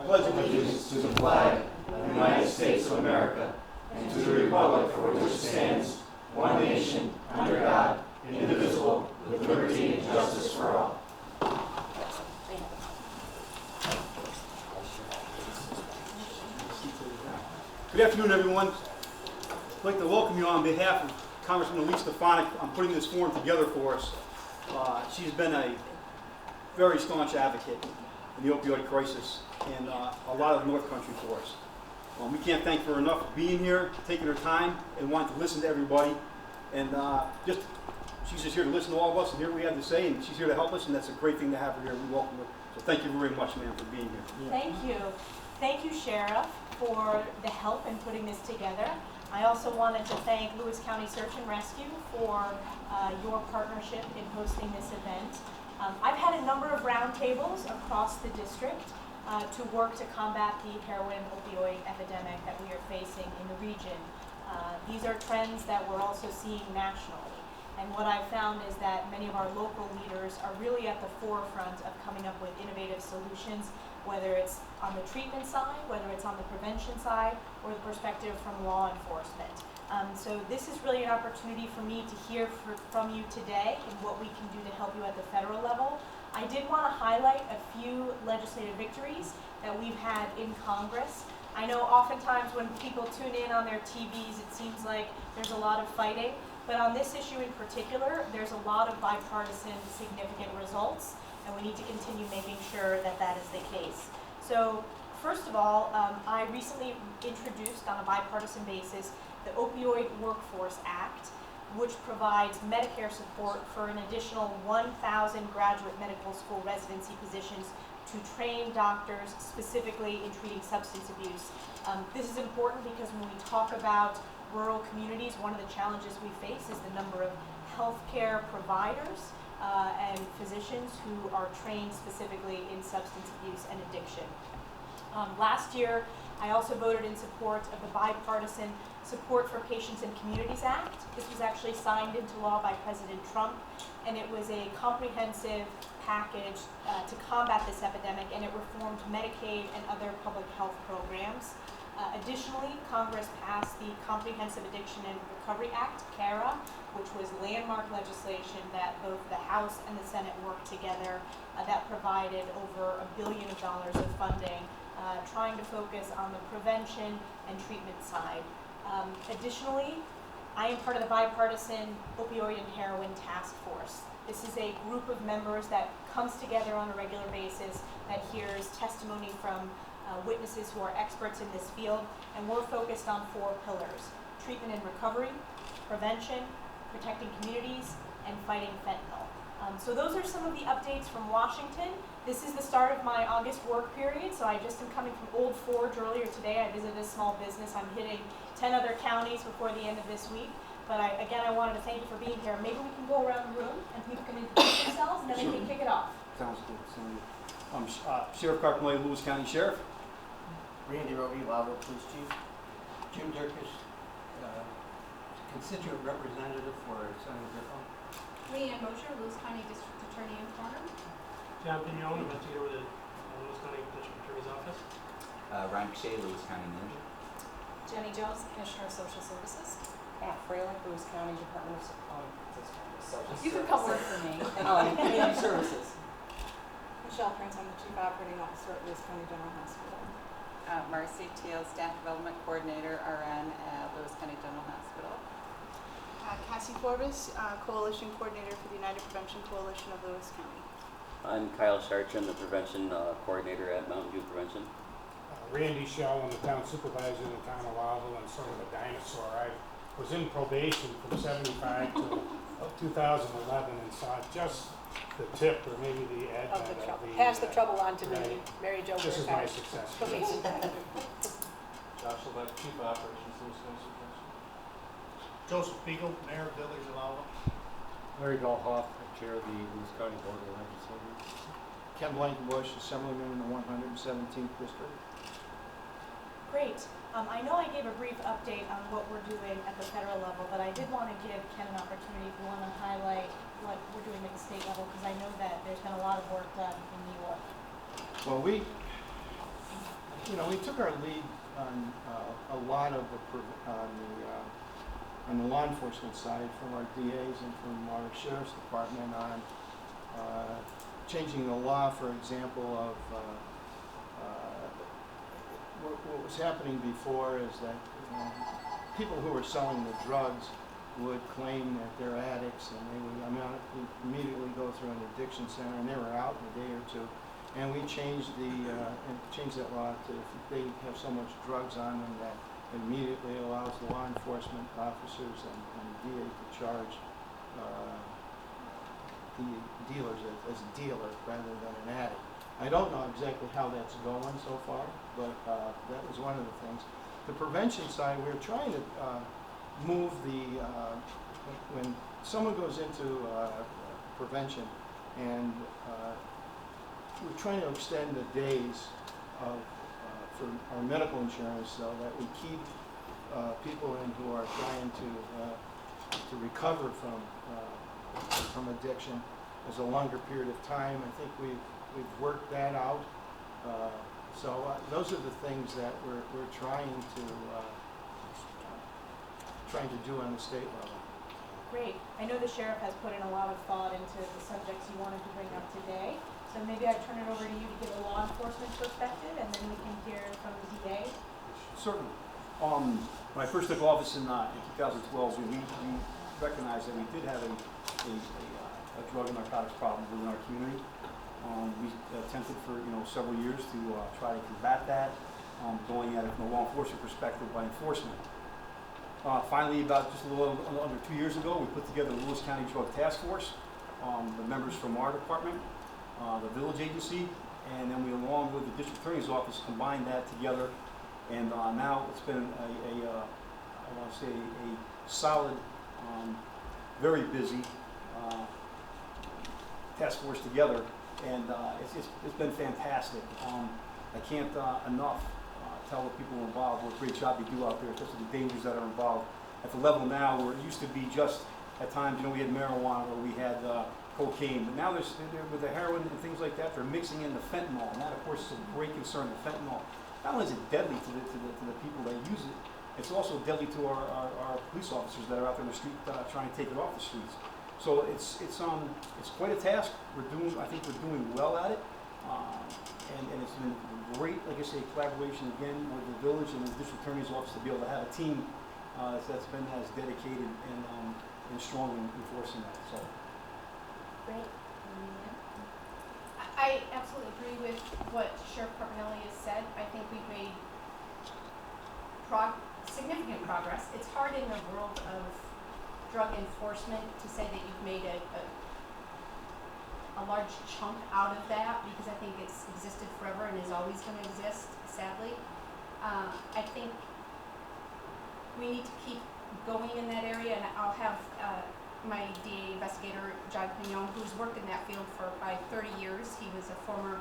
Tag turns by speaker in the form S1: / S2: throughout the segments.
S1: pledge allegiance to the flag of the United States of America and to the republic for which it stands, one nation, under God, indivisible, with liberty and justice for all.
S2: Good afternoon, everyone. I'd like to welcome you on behalf of Congresswoman Stefanik. I'm putting this forum together for us. She's been a very staunch advocate in the opioid crisis and a lot of the North Country for us. We can't thank her enough for being here, taking her time, and wanting to listen to everybody. And she's just here to listen to all of us and hear what we have to say, and she's here to help us, and that's a great thing to have her here. We welcome her. So thank you very much, ma'am, for being here.
S3: Thank you. Thank you, Sheriff, for the help in putting this together. I also wanted to thank Lewis County Search and Rescue for your partnership in hosting this event. I've had a number of roundtables across the district to work to combat the heroin opioid epidemic that we are facing in the region. These are trends that we're also seeing nationally. And what I've found is that many of our local leaders are really at the forefront of coming up with innovative solutions, whether it's on the treatment side, whether it's on the prevention side, or the perspective from law enforcement. So this is really an opportunity for me to hear from you today and what we can do to help you at the federal level. I did want to highlight a few legislative victories that we've had in Congress. I know oftentimes when people tune in on their TVs, it seems like there's a lot of fighting, but on this issue in particular, there's a lot of bipartisan significant results, and we need to continue making sure that that is the case. So first of all, I recently introduced on a bipartisan basis the Opioid Workforce Act, which provides Medicare support for an additional 1,000 graduate medical school residency positions to train doctors specifically in treating substance abuse. This is important because when we talk about rural communities, one of the challenges we face is the number of healthcare providers and physicians who are trained specifically in substance abuse and addiction. Last year, I also voted in support of the Bipartisan Support for Patients and Communities Act. This was actually signed into law by President Trump, and it was a comprehensive package to combat this epidemic, and it reformed Medicaid and other public health programs. Additionally, Congress passed the Comprehensive Addiction and Recovery Act, CARA, which was landmark legislation that both the House and the Senate worked together that provided over $1 billion of funding, trying to focus on the prevention and treatment side. Additionally, I am part of the Bipartisan Opioid and Heroin Task Force. This is a group of members that comes together on a regular basis that hears testimony from witnesses who are experts in this field, and we're focused on 4 pillars: treatment and recovery, prevention, protecting communities, and fighting fentanyl. So those are some of the updates from Washington. This is the start of my August work period, so I just am coming from Old Forge earlier today. I visited a small business. I'm hitting 10 other counties before the end of this week. But I wanted to thank you for being here. Maybe we can go around the room and people can introduce themselves and then they can kick it off.
S2: Sounds good. Sheriff Carpenter, Lewis County Sheriff.
S4: Randy Roby, Loudoun Police Chief. Jim Durkish, constituent representative for Senator Griffin.
S5: Leanne Mosher, Lewis County District Attorney in Corner.
S6: John Pignon, investigator with the Lewis County District Attorney's Office.
S7: Ryan Shea, Lewis County Manager.
S8: Jenny Jones, Commissioner of Social Services. Pat Fralick, Lewis County Department of Social Services.
S5: You can come work for me.
S8: Community Services.
S9: Michelle Prince, I'm the Chief Operating Officer at Lewis County General Hospital.
S10: Marcy Teal, Staff Development Coordinator, RN at Lewis County General Hospital.
S9: Cassie Forbes, Coalition Coordinator for the United Prevention Coalition of Lewis County.
S11: I'm Kyle Chartrand, the Prevention Coordinator at Mountain View Prevention.
S12: Randy Shell, I'm the Town Supervisor in the Town of Loudoun and sort of a dinosaur. I was in probation from 75 to 2011 and saw just the tip or maybe the edge
S9: of the trouble. Pass the trouble on to me, Mary Jo.
S12: This is my success.
S13: Joshua Beck, Chief Operations, Lewis County.
S14: Joseph Beagle, Mayor of Village of Loudoun.
S15: Larry Dahlhoff, Chair of the Lewis County Board of Legislators.
S16: Ken Blankenbush, Assemblyman in the 117th District.
S3: Great. I know I gave a brief update on what we're doing at the federal level, but I did want to give Ken an opportunity if you want to highlight what we're doing at the state level, because I know that there's been a lot of work done in New York.
S16: Well, we you know, we took our lead on a lot of on the law enforcement side from our DAs and from our sheriff's department on changing the law, for example, of what was happening before is that people who were selling the drugs would claim that they're addicts, and they would immediately go through an addiction center, and they were out in a day or two. And we changed that law to if they have so much drugs on them that immediately allows the law enforcement officers and DA to charge the dealers as a dealer rather than an addict. I don't know exactly how that's going so far, but that was one of the things. The prevention side, we're trying to move when someone goes into prevention, and we're trying to extend the days for our medical insurance so that we keep people in who are trying to recover from addiction as a longer period of time. I think we've worked that out. So those are the things that we're trying to do on the state level.
S3: Great. I know the sheriff has put in a lot of thought into the subjects you wanted to bring up today. So maybe I turn it over to you to give a law enforcement perspective, and then we can hear from the DA.
S2: Certainly. When I first took office in 2012, we recognized that we did have a drug and narcotics problem within our community. We attempted for several years to try to combat that, going at it from a law enforcement perspective by enforcement. Finally, about just a little under 2 years ago, we put together the Lewis County Drug Task Force, the members from our department, the village agency, and then we, along with the district attorney's office, combined that together. And now it's been I want to say a solid, very busy task force together, and it's been fantastic. I can't enough tell the people involved what a great job they do out there, especially the dangers that are involved. At the level now where it used to be just at times, we had marijuana or we had cocaine, but now they're with the heroin and things like that, they're mixing in the fentanyl, and that of course is a great concern. The fentanyl, not only is it deadly to the people that use it, it's also deadly to our police officers that are out there in the street trying to take it off the streets. So it's quite a task. I think we're doing well at it, and it's been great, like I say, collaboration again with the village and the district attorney's office to be able to have a team that's been as dedicated and strong in enforcing that. So.
S3: Great.
S5: I absolutely agree with what Sheriff Carbonelli has said. I think we've made significant progress. It's hard in the world of drug enforcement to say that you've made a large chunk out of that, because I think it's existed forever and is always going to exist, sadly. I think we need to keep going in that area, and I'll have my DA investigator, John Pignon, who's worked in that field for probably 30 years. He was a former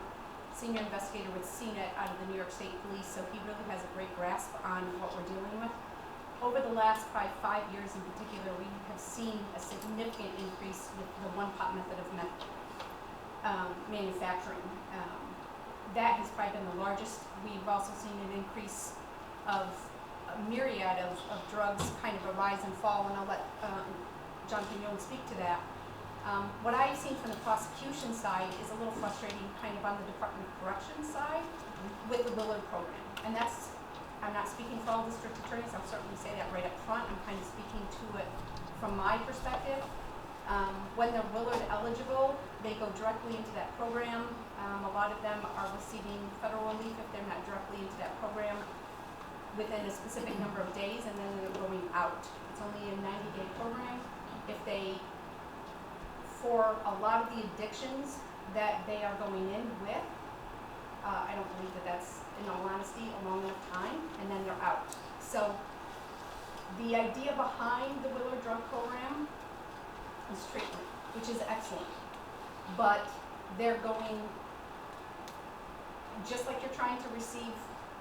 S5: senior investigator with CNET out of the New York State Police, so he really has a great grasp on what we're dealing with. Over the last probably 5 years in particular, we have seen a significant increase with the one-pot method of manufacturing. That has probably been the largest. We've also seen an increase of a myriad of drugs, kind of a rise and fall, and I'll let John Pignon speak to that. What I've seen from the prosecution side is a little frustrating kind of on the Department of Corrections side with the Willard program. And that's, I'm not speaking for all district attorneys, I'll certainly say that right up front. I'm kind of speaking to it from my perspective. When they're Willard eligible, they go directly into that program. A lot of them are receiving federal relief if they're not directly into that program within a specific number of days, and then they're going out. It's only a 90-day program. If they, for a lot of the addictions that they are going in with, I don't believe that that's, in all honesty, a long enough time, and then they're out. So the idea behind the Willard drug program is treatment, which is excellent. But they're going, just like you're trying to receive,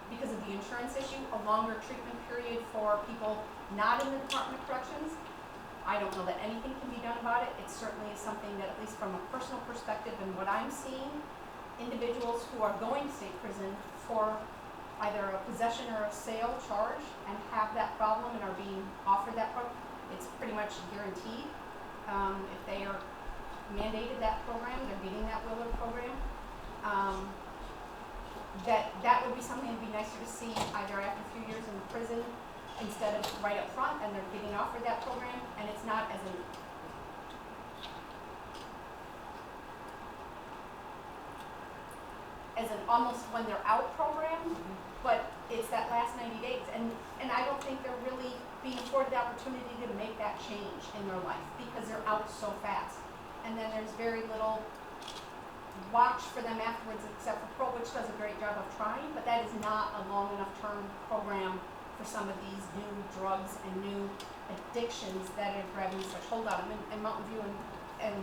S5: because of the insurance issue, a longer treatment period for people not in the Department of Corrections. I don't know that anything can be done about it. It certainly is something that, at least from a personal perspective and what I'm seeing, individuals who are going to state prison for either a possession or a sale charge and have that problem and are being offered that program, it's pretty much guaranteed. If they are mandated that program, they're getting that Willard program. That would be something that'd be nicer to see either after a few years in prison instead of right up front, and they're getting offered that program, and it's not as an almost when they're out program, but it's that last 90 days. And I don't think they're really being afforded the opportunity to make that change in their life because they're out so fast. And then there's very little watch for them afterwards except for parole, which does a great job of trying, but that is not a long enough term program for some of these new drugs and new addictions that are grabbing such hold on them. And Mountain View and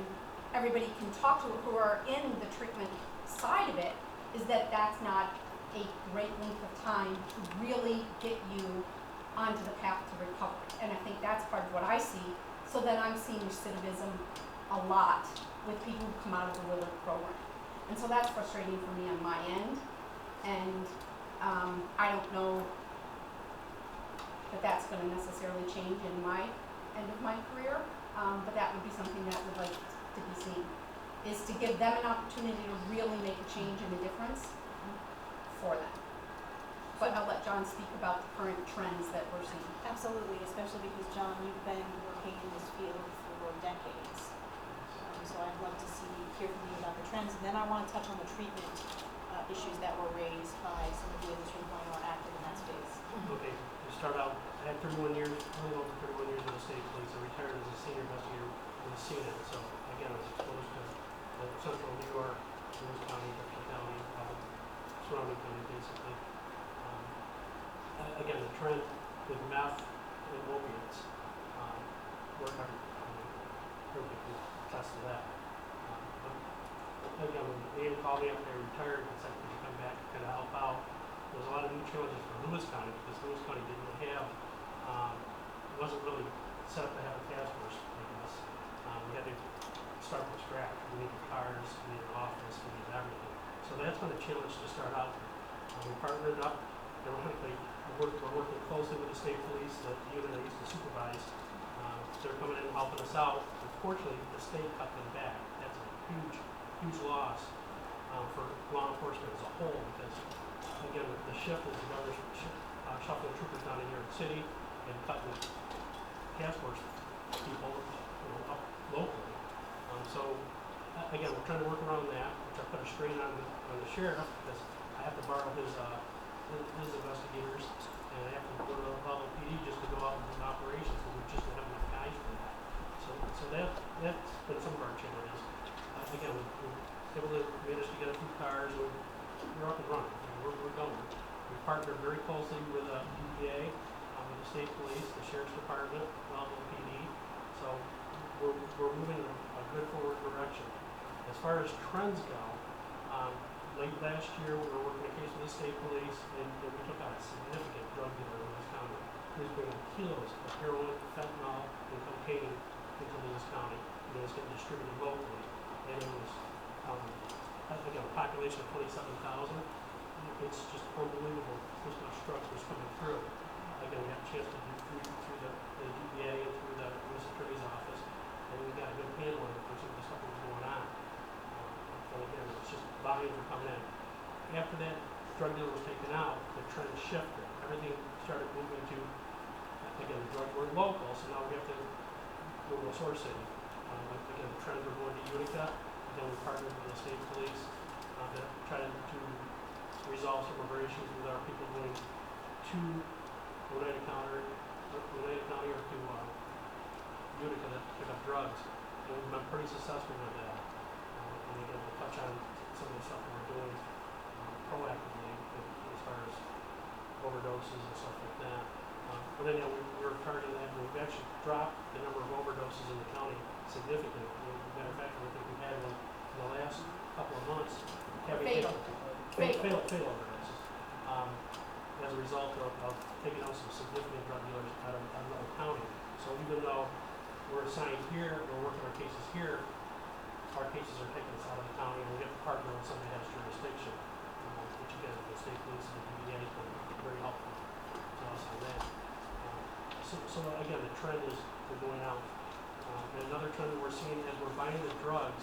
S5: everybody can talk to who are in the treatment side of it is that that's not a great length of time to really get you onto the path to recovery. And I think that's part of what I see. So then I'm seeing recidivism a lot with people who come out of the Willard program. And so that's frustrating for me on my end. And I don't know that that's going to necessarily change in my end of my career, but that would be something that I would like to be seen, is to give them an opportunity to really make a change and a difference for them. But I'll let John speak about the current trends that we're seeing.
S3: Absolutely, especially because, John, you've been working in this field for decades. So I'd love to hear from you about the trends. And then I want to touch on the treatment issues that were raised by some of the others who are active in that space.
S6: Okay, to start out, I had 31 years, a little over 31 years in the state police. I retired as a senior investigator in the CNIT. So again, I was exposed to central New York, Lewis County, Jefferson County, surrounding county basically. Again, the trend with meth and opiates, we're covered. Everybody can attest to that. Again, when Ian called me after I retired and said, could you come back and kind of help out? There was a lot of new challenges for Lewis County because Lewis County didn't have, wasn't really set up to have a task force like this. We had to start from scratch. We needed cars, we needed an office, we needed everything. So that's been a challenge to start out with. We partnered up. Ironically, we're working closely with the state police, the unit I used to supervise. They're coming in and helping us out. Unfortunately, the state cut them back. That's a huge loss for law enforcement as a whole because, again, the shift is the governor's shuffling troopers down in New York City and cutting task force people up locally. So, again, we're trying to work around that, which I put a strain on the sheriff because I have to borrow his investigators and I have to go to the Belleville PD just to go out and do operations, and we just don't have enough guys for that. So that's been some of our challenges. Again, we were able to manage to get a few cars. We're up and running. We're going. We partnered very closely with EPA, with the state police, the sheriff's department, Belleville PD. So we're moving in a good forward direction. As far as trends go, late last year we were working a case with the state police, and we took out a significant drug dealer in this county. He was bringing kilos of heroin, fentanyl, and cocaine into Lewis County, and it was getting distributed locally. And it was, again, a population of 27,000. It's just unbelievable this much drugs was coming through. Again, we had a chance to do through the DEA and through the U.S. Attorney's Office, and we got a good handle on it for some of the stuff that was going on. And again, it's just volumes were coming in. After that drug dealer was taken out, the trend shifted. Everything started moving to, again, the drugs were local, so now we have to go to a source city. Again, the trends were going to Utica. Then we partnered with the state police to try to resolve some of our issues with our people going to Oneida County or to Utica to pick up drugs. And we've been pretty successful with that. And again, we'll touch on some of the stuff that we're doing proactively as far as overdoses and stuff like that. But then, we were targeting that, and we've actually dropped the number of overdoses in the county significantly. As a matter of fact, I think we've had one in the last couple of months. Fatal overdoses. As a result of taking out some significant drug dealers out of another county. So even though we're assigned here, we're working our cases here, our cases are taking us out of the county, and we have to partner with somebody that has jurisdiction, which again, the state police and the DEA has been So again, the trend is we're going out. And another trend that we're seeing as we're buying the drugs,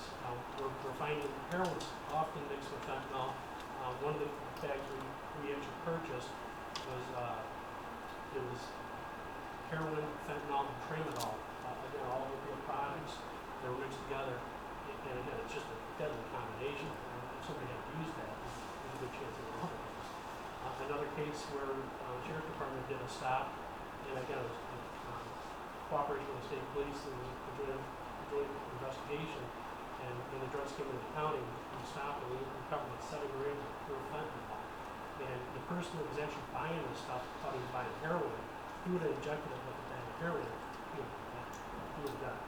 S6: we're finding heroin's often mixed with fentanyl. One of the bags we actually purchased was it was heroin, fentanyl, and tramadol. Again, all opioid products that were mixed together. And again, it's just a deadly combination. If somebody had used that, there's a good chance they would overdose. Another case where the sheriff department did a stop, and again, it was cooperation with the state police and the joint investigation. And when the drugs came into the county, we stopped and we recovered like 7 grams of pure fentanyl. And the person that was actually buying this stuff thought he was buying heroin. He would have injected it with a bag of heroin. He would have done.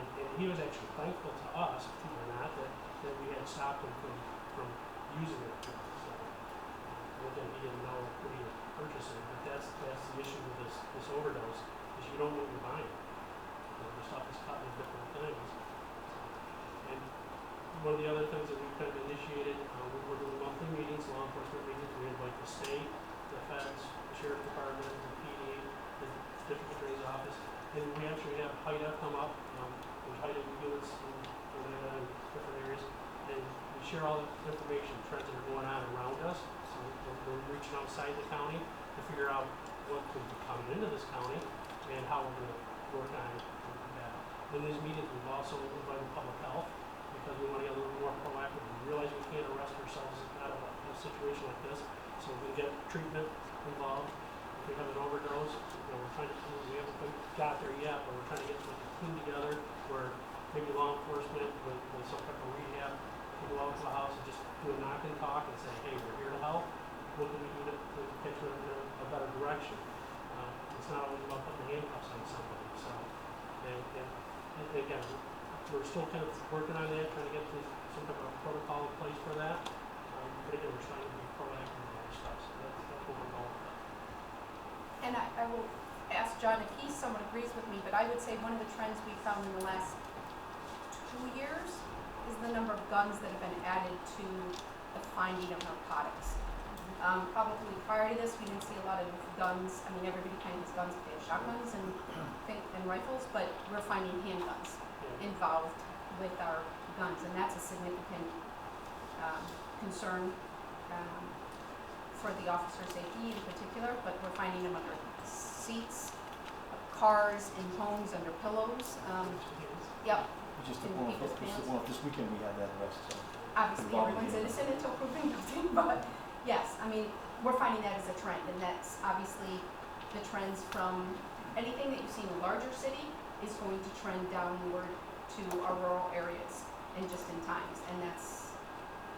S6: And he was actually thankful to us, believe it or not, that we had stopped him from using it. So, again, he didn't know who he was purchasing, but that's the issue with this overdose, is you don't know what you're buying. The stuff is cut in different things. And one of the other things that we've kind of initiated, we were doing monthly meetings, law enforcement meetings. We invite the state, the feds, the sheriff department, the PD, the district attorney's office, and we actually have HIDA come up. There's HIDA units in different areas, and we share all the information, trends that are going on around us. So we're reaching outside the county to figure out what could be coming into this county and how we're going to work on that. In these meetings, we've also invited public health because we want to get a little more proactive. We realize we can't arrest ourselves out of a situation like this, so we get treatment involved. If we have an overdose, we're trying to, we haven't quite got there yet, but we're trying to get like a team together where maybe law enforcement with some type of rehab can go out to the house and just do a knock and talk and say, hey, we're here to help. What can we do to get you in a better direction? It's not always about putting the handcuffs on somebody. So, and again, we're still kind of working on that, trying to get some type of protocol in place for that. But again, we're trying to be proactive with all this stuff. So that's what we're going with.
S5: And I will ask John if he somewhat agrees with me, but I would say one of the trends we found in the last 2 years is the number of guns that have been added to the finding of narcotics. Probably prior to this, we didn't see a lot of guns. I mean, everybody kind of has guns, they have shotguns and rifles, but we're finding handguns involved with our guns, and that's a significant concern for the officer safety in particular, but we're finding them under seats, cars, in homes, under pillows. Yep.
S4: This weekend we had that arrest. So
S5: obviously, everyone's innocent until proven guilty, but yes, I mean, we're finding that as a trend, and that's obviously the trends from anything that you see in a larger city is going to trend downward to our rural areas in just in times, and that's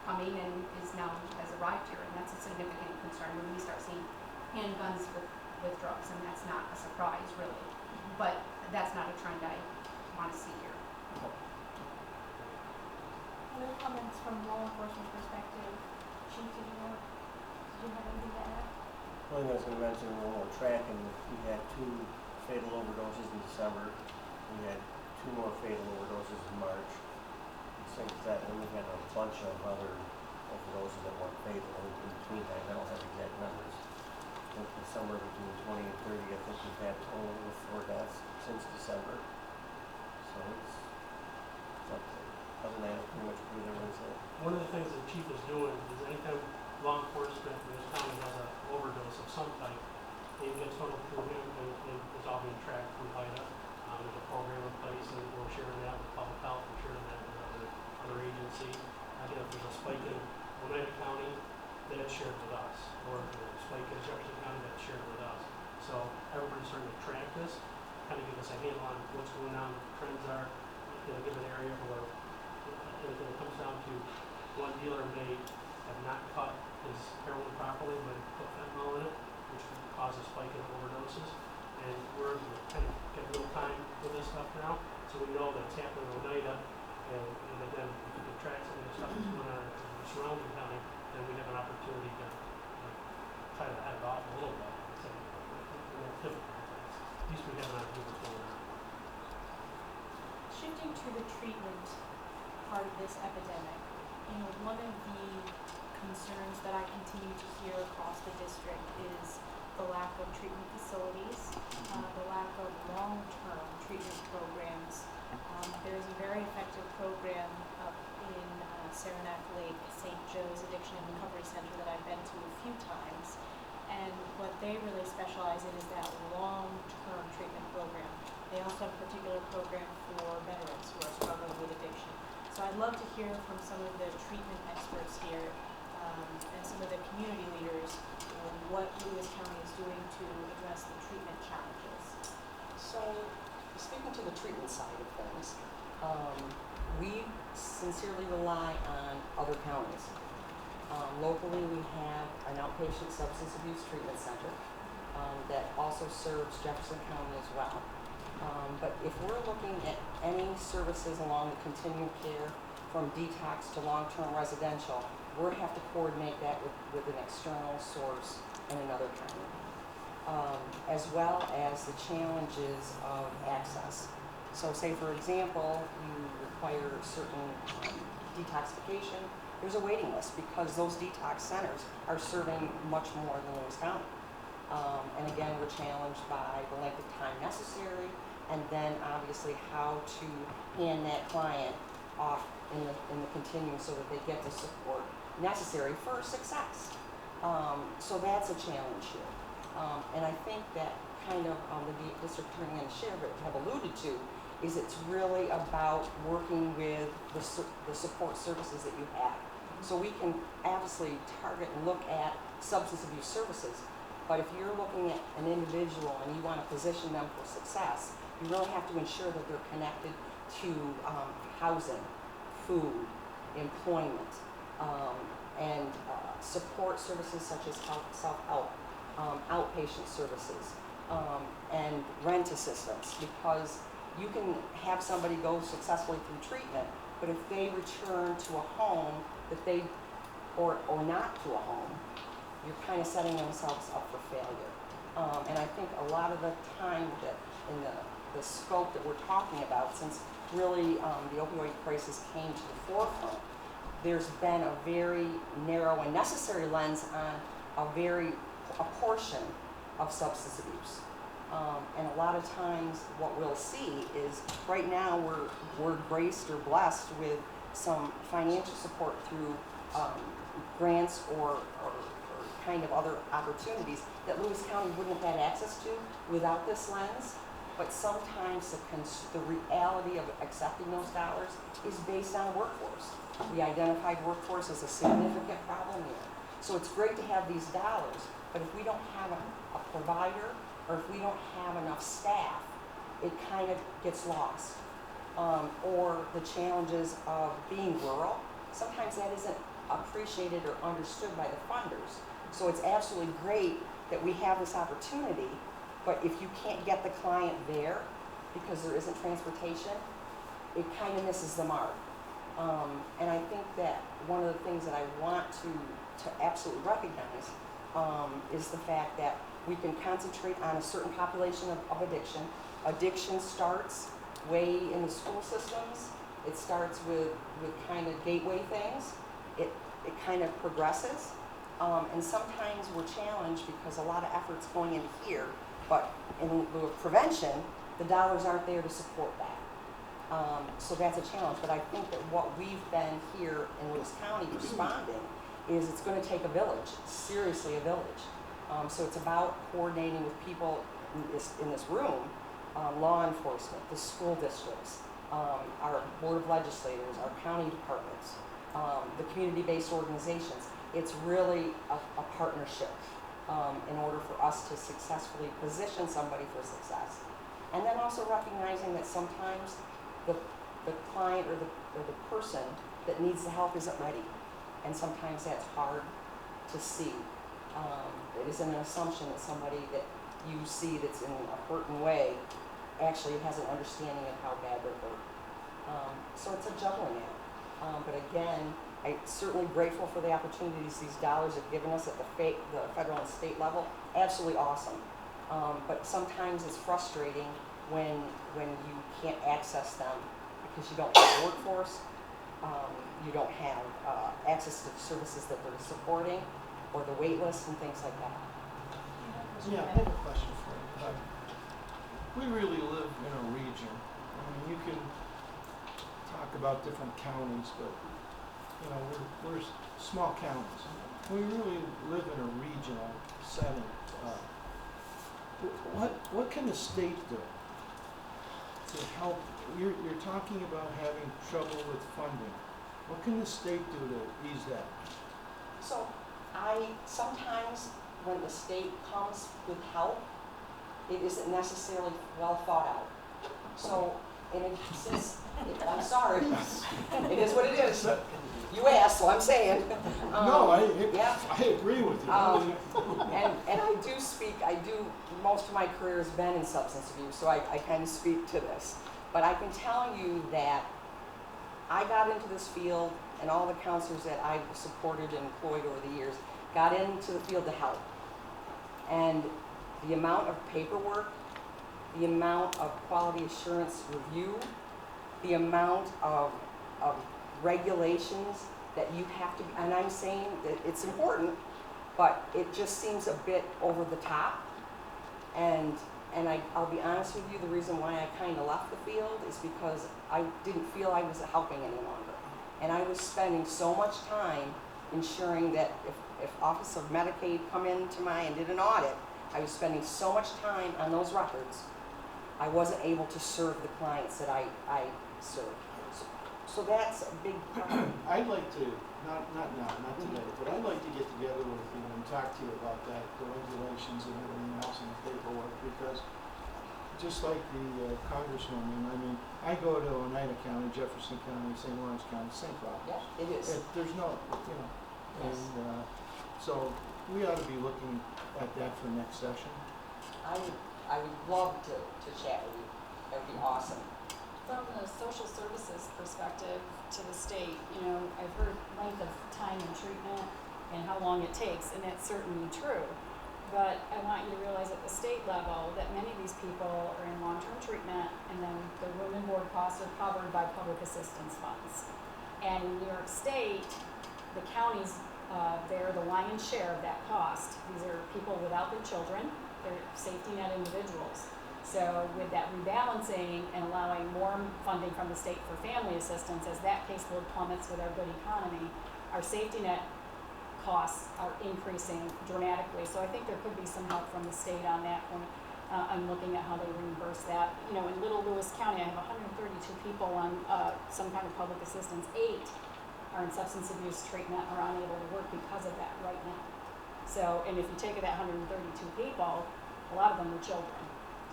S5: coming and is now has arrived here, and that's a significant concern when we start seeing handguns with drugs, and that's not a surprise really, but that's not a trend I want to see here.
S3: Other comments from law enforcement perspective? Chief, did you have anything to add?
S4: One thing I was going to mention, when we were tracking, we had 2 fatal overdoses in December. We had 2 more fatal overdoses in March. Things that, and we had a bunch of other overdoses that weren't fatal in between time. I don't have exact numbers. I think somewhere between 20 and 30, I think we've had total of 4 deaths since December. So it's something. Other than that, pretty much pretty everyone's it.
S6: One of the things the chief is doing is anytime law enforcement in this county has an overdose of some type, it gets funneled through him and it's all being tracked through HIDA. There's a program in place and we're sharing that with public health, we're sharing that with other agencies. Again, if there's a spike in Oneida County, that's shared with us. Or if there's a spike in Jefferson County, that's shared with us. So everybody's starting to track this, kind of give us a handle on what's going on, what the trends are in a given area, or if it comes down to one dealer may have not caught his heroin properly, but put fentanyl in it, which can cause a spike in overdoses. And we're kind of getting real time with this stuff now, so we know that it's happening in Oneida, and then if we can track some of the stuff that's going on in the surrounding county, then we have an opportunity to try to head it off a little bit. So, at least we have an idea what's going on.
S3: Shifting to the treatment part of this epidemic, one of the concerns that I continue to hear across the district is the lack of treatment facilities, the lack of long-term treatment programs. There's a very effective program up in Saranac Lake, St. Joe's Addiction and Recovery Center that I've been to a few times. And what they really specialize in is that long-term treatment program. They also have a particular program for veterans who are struggling with addiction. So I'd love to hear from some of the treatment experts here and some of the community leaders what Lewis County is doing to address the treatment challenges.
S8: So, speaking to the treatment side of things, we sincerely rely on other counties. Locally, we have an outpatient substance abuse treatment center that also serves Jefferson County as well. But if we're looking at any services along the continuum of care, from detox to long-term residential, we'll have to coordinate that with an external source in another county. As well as the challenges of access. So say for example, you require certain detoxification, there's a waiting list because those detox centers are serving much more than Lewis County. And again, we're challenged by the length of time necessary, and then obviously how to hand that client off in the continuum so that they get the support necessary for success. So that's a challenge here. And I think that kind of the district attorney and the sheriff have alluded to is it's really about working with the support services that you have. So we can obviously target and look at substance abuse services, but if you're looking at an individual and you want to position them for success, you really have to ensure that they're connected to housing, food, employment, and support services such as self-help, outpatient services, and rent assistance, because you can have somebody go successfully through treatment, but if they return to a home that they, or not to a home, you're kind of setting themselves up for failure. And I think a lot of the time that in the scope that we're talking about, since really the opioid crisis came to the forefront, there's been a very narrow and necessary lens on a portion of substance abuse. And a lot of times what we'll see is right now we're graced or blessed with some financial support through grants or kind of other opportunities that Lewis County wouldn't have had access to without this lens. But sometimes the reality of accepting those dollars is based on workforce. The identified workforce is a significant problem here. So it's great to have these dollars, but if we don't have a provider or if we don't have enough staff, it kind of gets lost. Or the challenges of being rural, sometimes that isn't appreciated or understood by the funders. So it's absolutely great that we have this opportunity, but if you can't get the client there because there isn't transportation, it kind of misses the mark. And I think that one of the things that I want to absolutely recognize is the fact that we can concentrate on a certain population of addiction. Addiction starts way in the school systems. It starts with kind of gateway things. It kind of progresses. And sometimes we're challenged because a lot of effort's going in here, but in lieu of prevention, the dollars aren't there to support that. So that's a challenge. But I think that what we've been here in Lewis County responding is it's going to take a village, seriously a village. So it's about coordinating with people in this room, law enforcement, the school districts, our board of legislators, our county departments, the community-based organizations. It's really a partnership in order for us to successfully position somebody for success. And then also recognizing that sometimes the client or the person that needs the help isn't ready. And sometimes that's hard to see. It isn't an assumption that somebody that you see that's in a hurting way actually has an understanding of how bad they're hurt. So it's a juggling act. But again, I'm certainly grateful for the opportunities these dollars have given us at the federal and state level. Absolutely awesome. But sometimes it's frustrating when you can't access them because you don't have a workforce, you don't have access to the services that they're supporting, or the wait list and things like that.
S16: Yeah, I have a question for you. We really live in a region. I mean, you can talk about different counties, but, you know, we're small counties. We really live in a regional setting. What can the state do to help? You're talking about having trouble with funding. What can the state do to ease that?
S8: So sometimes when the state comes with help, it isn't necessarily well thought out. So, I'm sorry, it is what it is. You asked, so I'm saying.
S16: No, I
S8: Yeah.
S16: agree with you.
S8: And I do, most of my career has been in substance abuse, so I kind of speak to this. But I can tell you that I got into this field, and all the counselors that I've supported and employed over the years got into the field to help. And the amount of paperwork, the amount of quality assurance review, the amount of regulations that you have to, and I'm saying that it's important, but it just seems a bit over the top. And I'll be honest with you, the reason why I kind of left the field is because I didn't feel I was helping any longer. And I was spending so much time ensuring that if Office of Medicaid come into and did an audit, I was spending so much time on those records, I wasn't able to serve the clients that I served. So that's a big problem.
S16: I'd like to, not today, but I'd like to get together with you and talk to you about that, the regulations and everything else and the paperwork, because just like the Congresswoman, I mean, I go to Oneida County, Jefferson County, St. Lawrence County, same problem.
S8: Yeah, it is.
S16: There's no, you know, and so we ought to be looking at that for next session.
S8: I would love to chat with you. That would be awesome.
S17: From the social services perspective to the state, you know, I've heard length of time in treatment and how long it takes, and that's certainly true. But I want you to realize at the state level that many of these people are in long-term treatment, and then the room and board costs are covered by public assistance funds. And in New York State, the counties bear the lion's share of that cost. These are people without their children, they're safety net individuals. So with that rebalancing and allowing more funding from the state for family assistance, as that caseload plummets with our good economy, our safety net costs are increasing dramatically. So I think there could be some help from the state on that when I'm looking at how they reimburse that. You know, in Little Lewis County, I have 132 people on some kind of public assistance. 8 are in substance abuse treatment or unable to work because of that right now. So, and if you take that 132 people, a lot of them are children.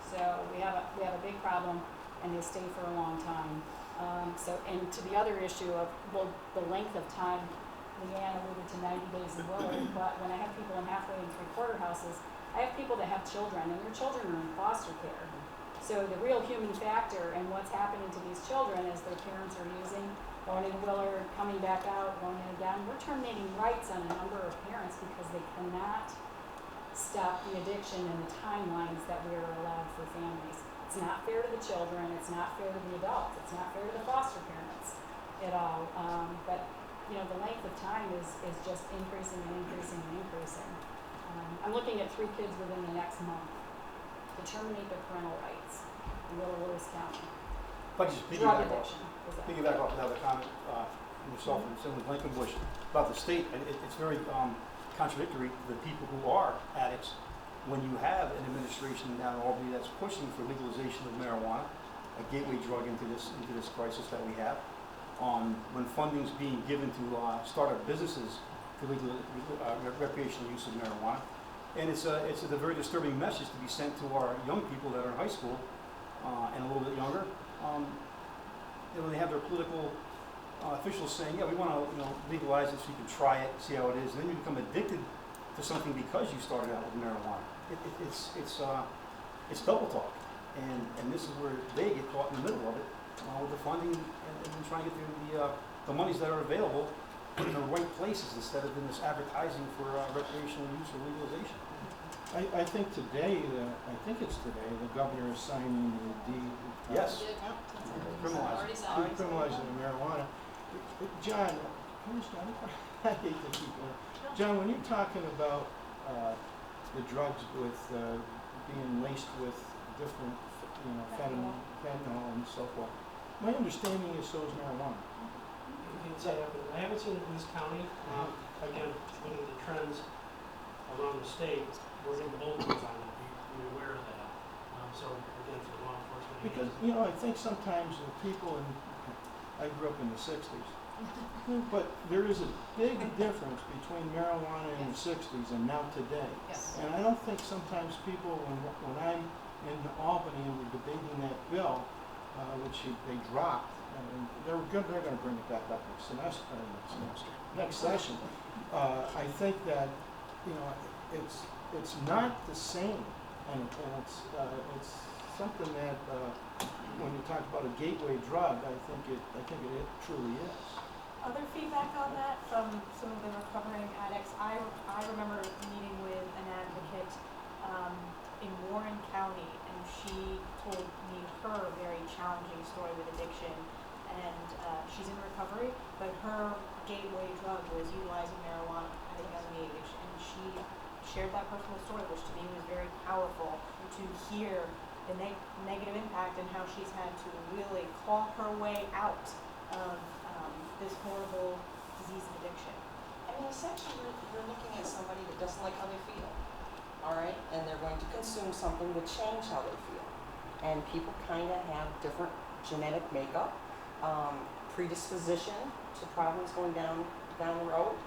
S17: So we have a big problem, and they stay for a long time. And to the other issue of the length of time, Leanne alluded to 90 days in Willard, but when I have people in halfway and three-quarter houses, I have people that have children, and their children are in foster care. So the real human factor and what's happening to these children as their parents are using, going into Willard, coming back out, going in again, we're terminating rights on a number of parents because they cannot stop the addiction and the timelines that we are allowed for families. It's not fair to the children, it's not fair to the adults, it's not fair to the foster parents at all. But you know, the length of time is just increasing and increasing and increasing. I'm looking at 3 kids within the next month to terminate their parental rights in Little Lewis County.
S2: If I could just
S17: Drug addiction.
S2: piggyback off another comment from yourself and Senator Blankenbush about the state, and it's very contradictory to the people who are addicts when you have an administration down in Albany that's pushing for legalization of marijuana, a gateway drug into this crisis that we have. When funding's being given to start up businesses for legal recreational use of marijuana, and it's a very disturbing message to be sent to our young people that are in high school and a little bit younger. You know, they have their political officials saying, yeah, we want to legalize it so you can try it, see how it is, and then you become addicted to something because you started out with marijuana. It's double talk, and this is where they get caught in the middle of it with the funding and trying to get the monies that are available in the right places instead of in this advertising for recreational use or legalization.
S16: I think today, the governor is signing the deed.
S2: Yes.
S16: Criminalizing the marijuana. John, I hate to keep going. John, when you're talking about the drugs with being laced with different, fentanyl and so forth. My understanding is so is marijuana.
S6: I haven't seen it in this county. Again, looking at the trends around the state, we're getting bulletins on it. Be aware of that. So again, for law enforcement.
S16: Because, I think sometimes the people I grew up in the 60s, but there is a big difference between marijuana in the 60s and now today.
S5: Yes.
S16: And I don't think sometimes people, when I'm in Albany and we're debating that bill, which they dropped, and they're going to bring it back up next session. I think that it's not the same, and it's something that when you talk about a gateway drug, I think it truly is.
S3: Other feedback on that from some of the recovering addicts? I remember meeting with an advocate in Warren County, and she told me her very challenging story with addiction. And she's in recovery, but her gateway drug was utilizing marijuana at a young age. And she shared that personal story, which to me was very powerful to hear the negative impact and how she's had to really claw her way out of this horrible disease of addiction.
S8: I mean, essentially, you're looking at somebody that doesn't like how they feel, all right? And they're going to consume something to change how they feel. And people kind of have different genetic makeup, predisposition to problems going down the road.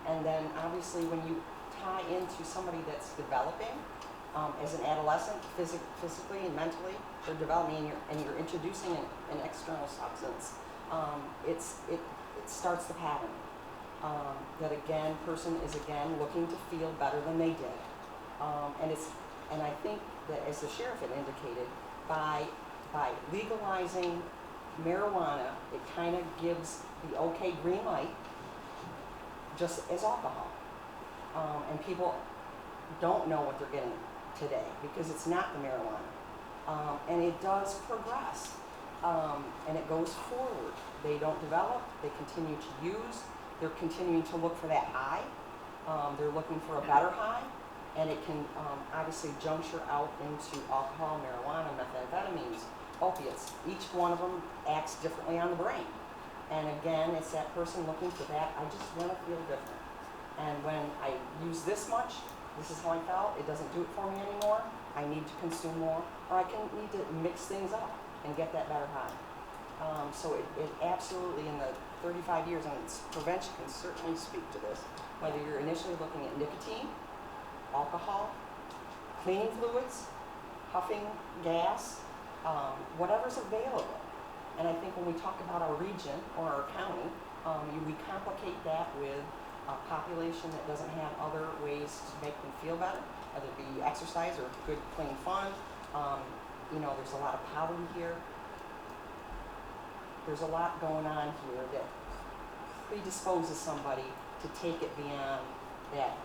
S8: And then, obviously, when you tie into somebody that's developing, as an adolescent, physically and mentally, they're developing, and you're introducing an external substance. It starts the pattern. That person is looking to feel better than they did. And I think that, as the sheriff had indicated, by legalizing marijuana, it kind of gives the okay green light, just as alcohol. And people don't know what they're getting today because it's not the marijuana. And it does progress. And it goes forward. They don't develop, they continue to use, they're continuing to look for that high. They're looking for a better high, and it can obviously juncture out into alcohol, marijuana, methamphetamines, opiates. Each one of them acts differently on the brain. And again, it's that person looking for that, I just want to feel different. And when I use this much, this is how I felt, it doesn't do it for me anymore, I need to consume more, or I need to mix things up and get that better high. So it absolutely, in the 35 years, and prevention can certainly speak to this, whether you're initially looking at nicotine, alcohol, cleaning fluids, huffing gas, whatever's available. And I think when we talk about our region or our county, we complicate that with a population that doesn't have other ways to make them feel better, whether it be exercise or good, clean fun. There's a lot of poverty here. There's a lot going on here that predisposes somebody to take it beyond that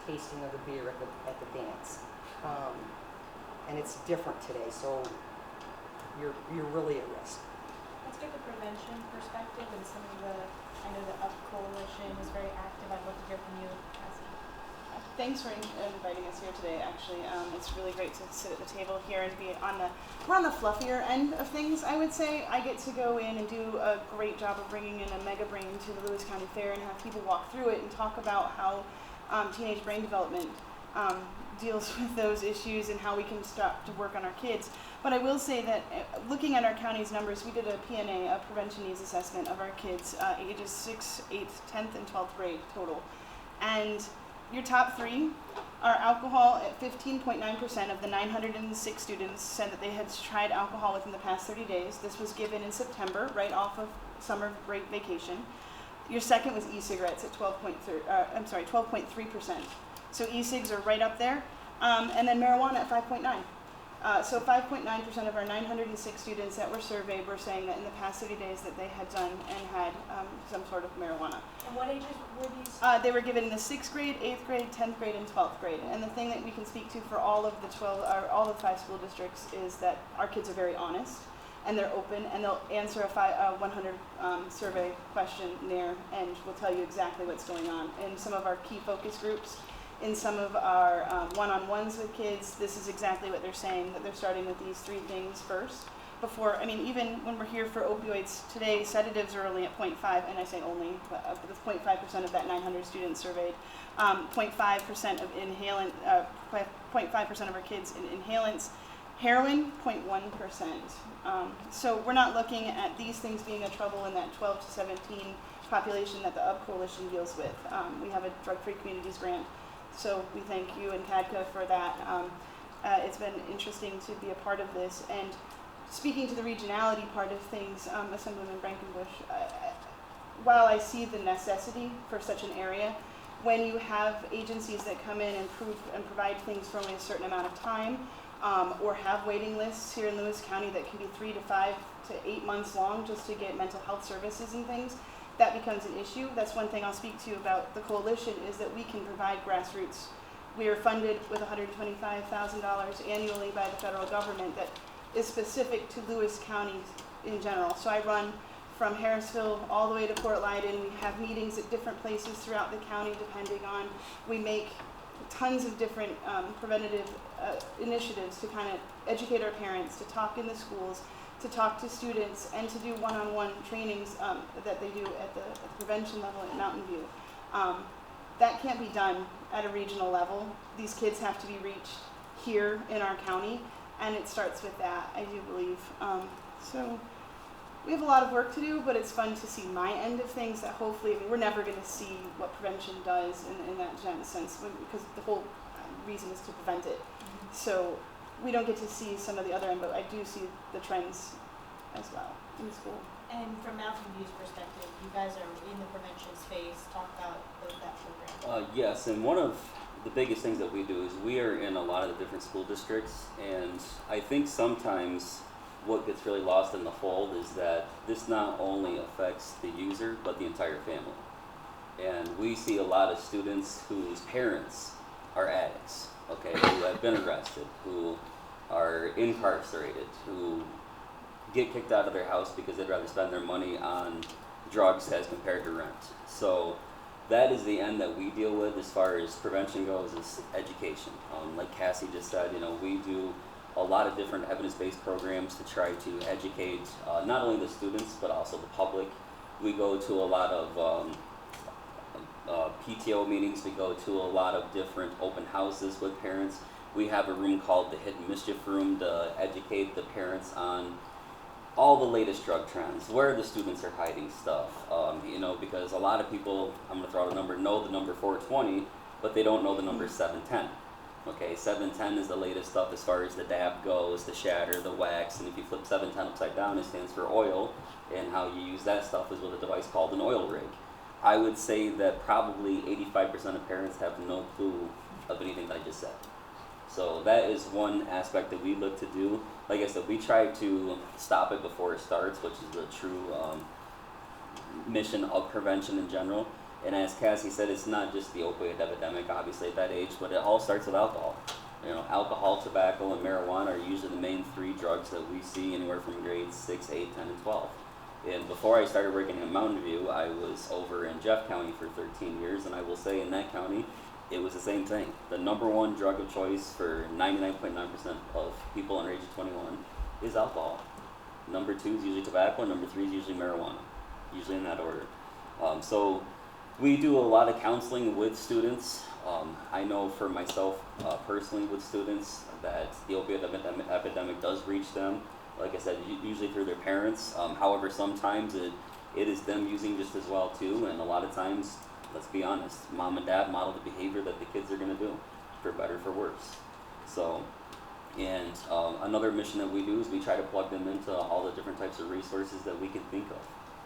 S8: tasting of the beer at the dance. And it's different today, so you're really at risk.
S3: Let's get the prevention perspective and some of I know the UP Coalition is very active. I'd love to hear from you, Cassie.
S9: Thanks for inviting us here today, actually. It's really great to sit at the table here and be we're on the fluffier end of things, I would say. I get to go in and do a great job of bringing in a mega brain to the Lewis County Fair and have people walk through it and talk about how teenage brain development deals with those issues and how we can start to work on our kids. But I will say that looking at our county's numbers, we did a PNA, a prevention needs assessment of our kids, ages 6th, 8th, 10th, and 12th grade total. And your top three are alcohol at 15.9% of the 906 students said that they had tried alcohol within the past 30 days. This was given in September, right off of summer break vacation. Your second was e-cigarettes at 12.3%. So e-cigs are right up there. And then marijuana at 5.9. So 5.9% of our 906 students that were surveyed were saying that in the past 30 days that they had done and had some sort of marijuana.
S3: And what ages were these?
S9: They were given in the 6th grade, 8th grade, 10th grade, and 12th grade. And the thing that we can speak to for all of the 5 school districts is that our kids are very honest and they're open and they'll answer a 100 survey questionnaire and will tell you exactly what's going on. In some of our key focus groups In some of our one-on-ones with kids, this is exactly what they're saying, that they're starting with these 3 things first. Before, I mean, even when we're here for opioids today, sedatives are only at 0.5, and I say only, but with 0.5% of that 900 students surveyed, 0.5% of inhalant, 0.5% of our kids in inhalants, heroin, 0.1%. So we're not looking at these things being a trouble in that 12 to 17 population that the UP Coalition deals with. We have a drug-free communities grant, so we thank you and CADCA for that. It's been interesting to be a part of this, and speaking to the regionality part of things, Assemblyman Brankenbush, while I see the necessity for such an area, when you have agencies that come in and provide things for only a certain amount of time, or have waiting lists here in Lewis County that can be 3 to 5 to 8 months long just to get mental health services and things, that becomes an issue. That's one thing I'll speak to about the coalition, is that we can provide grassroots. We are funded with $125,000 annually by the federal government that is specific to Lewis County in general. So I run from Harrisville all the way to Port Lyden. We have meetings at different places throughout the county depending on, we make tons of different preventative initiatives to kind of educate our parents, to talk in the schools, to talk to students, and to do one-on-one trainings that they do at the prevention level at Mountain View. That can't be done at a regional level. These kids have to be reached here in our county, and it starts with that, I do believe. So we have a lot of work to do, but it's fun to see my end of things that hopefully, I mean, we're never going to see what prevention does in that sense, because the whole reason is to prevent it. So we don't get to see some of the other end, but I do see the trends as well in school.
S3: And from Mountain View's perspective, you guys are in the prevention space. Talk about that program.
S11: Yes, and one of the biggest things that we do is we are in a lot of the different school districts, and I think sometimes what gets really lost in the fold is that this not only affects the user, but the entire family. And we see a lot of students whose parents are addicts, okay, who have been arrested, who are incarcerated, who get kicked out of their house because they'd rather spend their money on drugs as compared to rent. So that is the end that we deal with as far as prevention goes, is education. Like Cassie just said, you know, we do a lot of different evidence-based programs to try to educate not only the students but also the public. We go to a lot of PTO meetings. We go to a lot of different open houses with parents. We have a room called the Hidden Mischief Room to educate the parents on all the latest drug trends, where the students are hiding stuff, you know, because a lot of people, I'm going to throw out a number, know the number 420, but they don't know the number 710. Okay, 710 is the latest stuff as far as the dab goes, the shatter, the wax, and if you flip 710 upside down, it stands for oil, and how you use that stuff is with a device called an oil rig. I would say that probably 85% of parents have no clue of anything that I just said. So that is one aspect that we look to do. Like I said, we try to stop it before it starts, which is the true mission of prevention in general. And as Cassie said, it's not just the opioid epidemic, obviously, at that age, but it all starts with alcohol. You know, alcohol, tobacco, and marijuana are usually the main 3 drugs that we see anywhere from grades 6, 8, 10, and 12. And before I started working in Mountain View, I was over in Jeff County for 13 years, and I will say in that county, it was the same thing. The number 1 drug of choice for 99.9% of people under age of 21 is alcohol. Number 2 is usually tobacco, and number 3 is usually marijuana, usually in that order. So we do a lot of counseling with students. I know for myself personally with students that the opioid epidemic does reach them. Like I said, usually through their parents. However, sometimes it is them using just as well too, and a lot of times, let's be honest, mom and dad model the behavior that the kids are going to do, for better, for worse. So, and another mission that we do is we try to plug them into all the different types of resources that we can think of.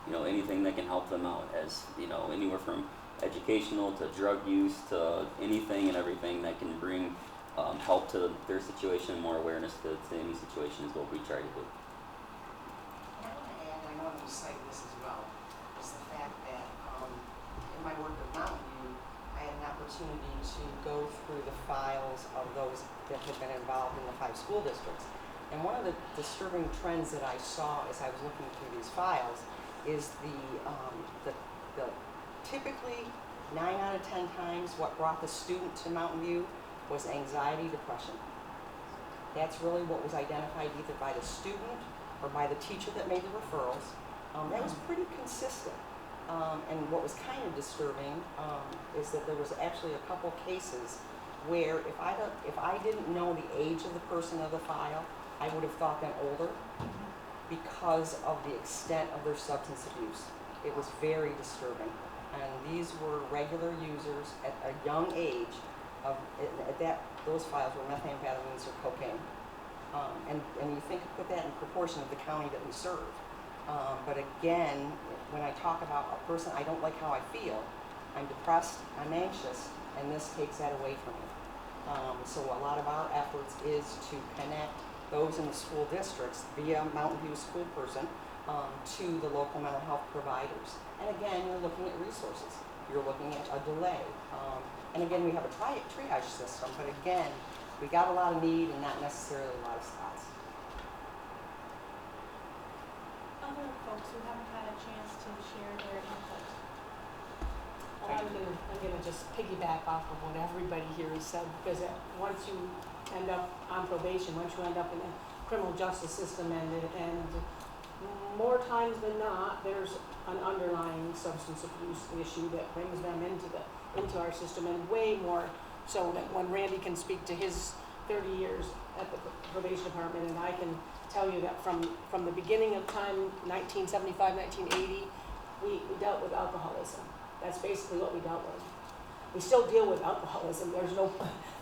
S11: You know, anything that can help them out, as, you know, anywhere from educational to drug use to anything and everything that can bring help to their situation, more awareness to any situation is what we try to do.
S18: I want to add, I know I'm going to cite this as well, is the fact that in my work with Mountain View, I had an opportunity to go through the files of those that had been involved in the 5 school districts. And one of the disturbing trends that I saw as I was looking through these files is the typically, 50% of the
S8: 9 out of 10 times what brought the student to Mountain View was anxiety, depression. That's really what was identified either by the student or by the teacher that made the referrals. That was pretty consistent. And what was kind of disturbing is that there was actually a couple cases where if I didn't know the age of the person of the file, I would have thought them older because of the extent of their substance abuse. It was very disturbing. And these were regular users at a young age those files were methamphetamines or cocaine. And you think, put that in proportion of the county that we serve. But again, when I talk about a person, I don't like how I feel. I'm depressed, I'm anxious, and this takes that away from me. So a lot of our efforts is to connect those in the school districts via Mountain View school person to the local mental health providers. And again, you're looking at resources. You're looking at a delay. And again, we have a triage system, but again, we got a lot of need and not necessarily a lot of spots.
S3: Other folks who haven't had a chance to share their input.
S19: Well, I'm gonna just piggyback off of what everybody here has said, because once you end up on probation, once you end up in the criminal justice system, and more times than not, there's an underlying substance abuse issue that brings them into our system, and way more so that when Randy can speak to his 30 years at the probation department, and I can tell you that from the beginning of time, 1975, 1980, we dealt with alcoholism. That's basically what we dealt with. We still deal with alcoholism.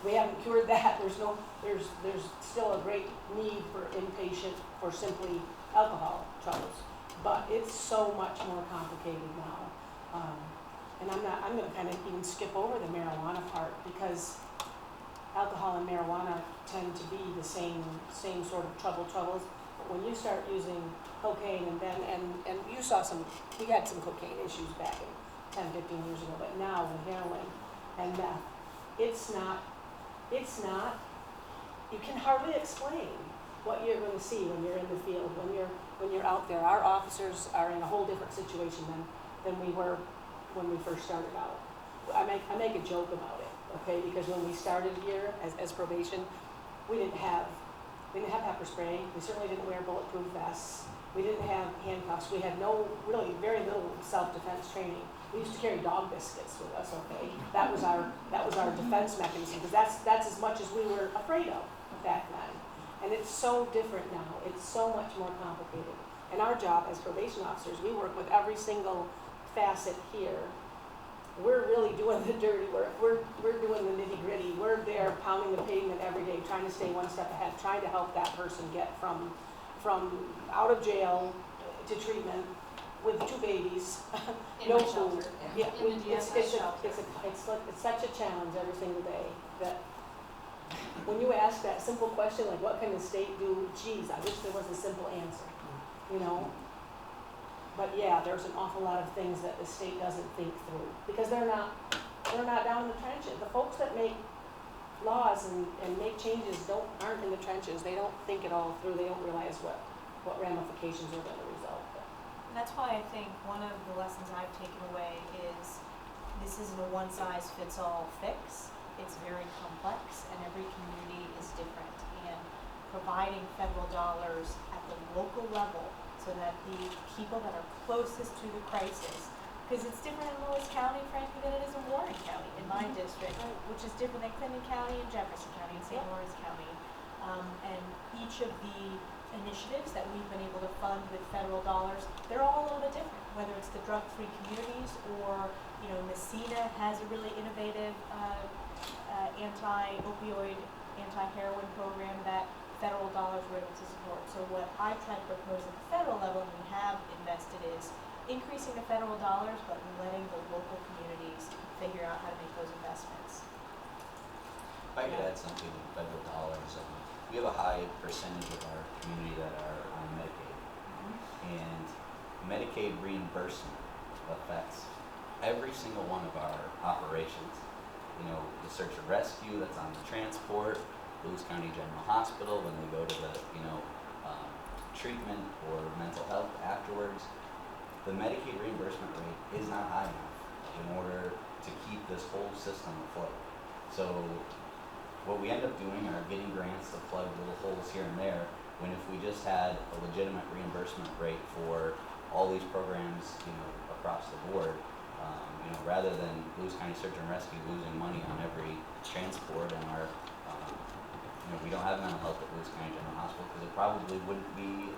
S19: We haven't cured that. There's still a great need for inpatient for simply alcohol troubles, but it's so much more complicated now. And I'm going to kind of even skip over the marijuana part, because alcohol and marijuana tend to be the same sort of troubles. But when you start using cocaine, and you saw we had some cocaine issues back in 10, 15 years ago, but now with heroin and meth, it's not, you can hardly explain what you're going to see when you're in the field, when you're out there. Our officers are in a whole different situation than we were when we first started out. I make a joke about it, okay, because when we started here as probation, we didn't have pepper spray, we certainly didn't wear bulletproof vests, we didn't have handcuffs, we had very little self-defense training. We used to carry dog biscuits with us, okay? That was our defense mechanism, because that's as much as we were afraid of back then. And it's so different now. It's so much more complicated. And our job as probation officers, we work with every single facet here. We're really doing the dirty work. We're doing the nitty-gritty. We're there pounding the pavement every day, trying to stay one step ahead, trying to help that person get from out of jail to treatment with 2 babies, no food. Yeah, it's such a challenge every single day that when you ask that simple question, like what can the state do? Geez, I wish there was a simple answer, you know? But yeah, there's an awful lot of things that the state doesn't think through, because they're not down in the trenches. The folks that make laws and make changes aren't in the trenches. They don't think it all through. They don't realize what ramifications are going to result.
S3: And that's why I think one of the lessons I've taken away is this isn't a one-size-fits-all fix. It's very complex, and every community is different. And providing federal dollars at the local level so that the people that are closest to the crisis, because it's different in Lewis County, frankly, than it is in Warren County, in my district, which is different than Clinton County and Jefferson County and St. Lawrence County. And each of the initiatives that we've been able to fund with federal dollars, they're all a little bit different, whether it's the drug-free communities or, Messina has a really innovative anti-opioid, anti-heroin program that federal dollars were able to support. So what I try to propose at the federal level, and we have invested, is increasing the federal dollars, but letting the local communities figure out how to make those investments.
S7: If I could add something to federal dollars, we have a high percentage of our community that are on Medicaid. And Medicaid reimbursement affects every single one of our operations. The search and rescue that's on the transport, Lewis County General Hospital when they go to the, treatment or mental health afterwards. The Medicaid reimbursement rate is not high enough in order to keep this whole system afloat. So what we end up doing are getting grants to plug little holes here and there, when if we just had a legitimate reimbursement rate for all these programs, across the board, rather than Lewis County Search and Rescue losing money on every transport, and our, we don't have mental health at Lewis County General Hospital because it probably wouldn't be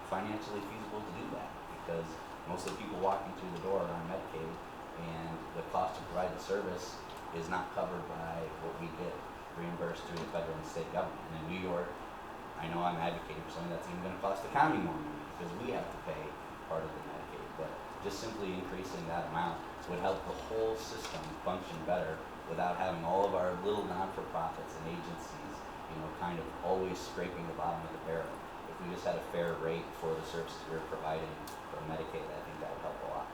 S7: financially feasible to do that, because most of the people walking through the door are on Medicaid, and the cost to provide the service is not covered by what we get reimbursed through the federal and state government. And in New York, I know I'm advocating for something that's even going to cost the county more money because we have to pay part of the Medicaid. But just simply increasing that amount would help the whole system function better without having all of our little non-for-profits and agencies, kind of always scraping the bottom of the barrel. If we just had a fair rate for the services we're providing for Medicaid, I think that would help a lot.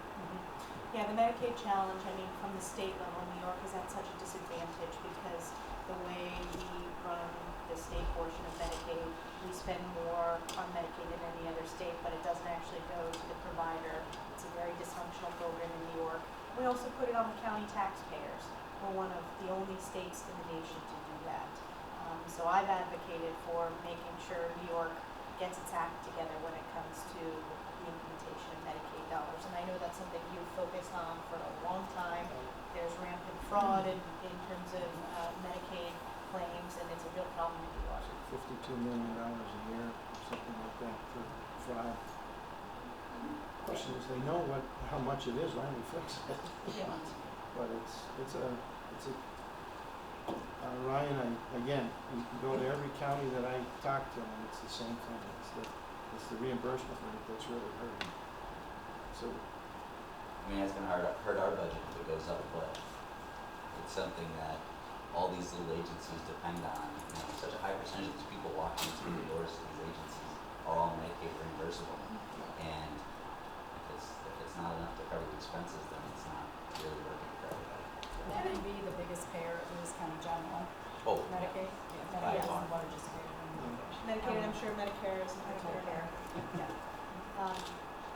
S3: Yeah, the Medicaid challenge, from the state level, New York is at such a disadvantage because the way we run the state portion of Medicaid, we spend more on Medicaid than any other state, but it doesn't actually go to the provider. It's a very dysfunctional program in New York. We also put it on the county taxpayers. We're one of the only states in the nation to do that. So I've advocated for making sure New York gets its act together when it comes to the implementation of Medicaid dollars. And I know that's something you've focused on for a long time. There's rampant fraud in terms of Medicaid claims, and it's a real problem in New York.
S16: $52 million a year, something like that, for fraud. Question is, they know how much it is, why don't we fix it?
S3: Yeah.
S16: But Ryan, again, you can go to every county that I talk to, and it's the same thing. It's the reimbursement rate that's really hurting. So,
S7: It's going to hurt our budget if it goes up, but it's something that all these little agencies depend on. Such a high percentage of these people walking through the doors of these agencies are all Medicaid reimbursable. And if it's not enough to cover the expenses, then it's not really working for everybody.
S17: That may be the biggest payer at Lewis County General.
S7: Oh,
S17: Medicaid?
S7: yeah.
S17: Medicaid is
S7: far.
S17: the largest payer.
S3: Medicaid, and I'm sure Medicare is
S17: Medicare.
S3: there.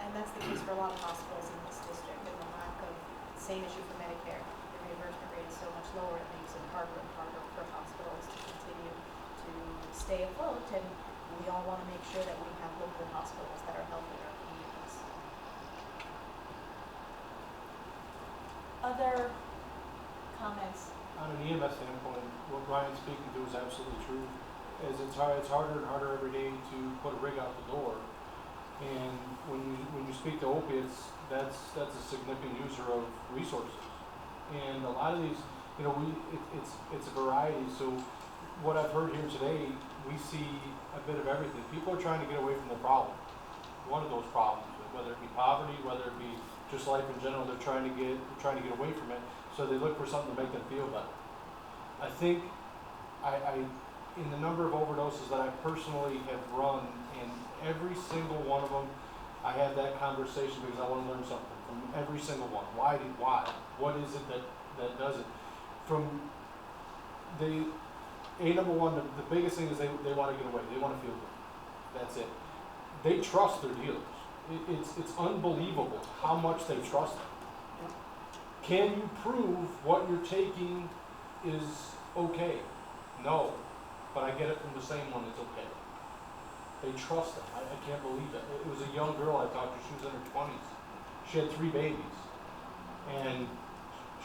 S3: And that's the case for a lot of hospitals in this district, and the lack of, same issue for Medicare. The reimbursement rate is so much lower, it makes it harder and harder for hospitals to continue to stay afloat, and we all want to make sure that we have local hospitals that are helping our communities. Other comments?
S14: On an EMS standpoint, what Brian's speaking to is absolutely true. As it's harder and harder every day to put a rig out the door. And when you speak to opiates, that's a significant user of resources. And a lot of these, it's a variety. So what I've heard here today, we see a bit of everything. People are trying to get away from the problem. One of those problems, whether it be poverty, whether it be just life in general, they're trying to get away from it. So they look for something to make them feel better. I think in the number of overdoses that I personally have run, and every single one of them, I had that conversation because I want to learn something from every single one. Why? What is it that does it? Number one, the biggest thing is they want to get away. They want to feel good. That's it. They trust their dealers. It's unbelievable how much they trust them. Can you prove what you're taking is okay? No, but I get it from the same one, it's okay. They trust them. I can't believe it. It was a young girl I talked to, she was in her 20s. She had 3 babies. And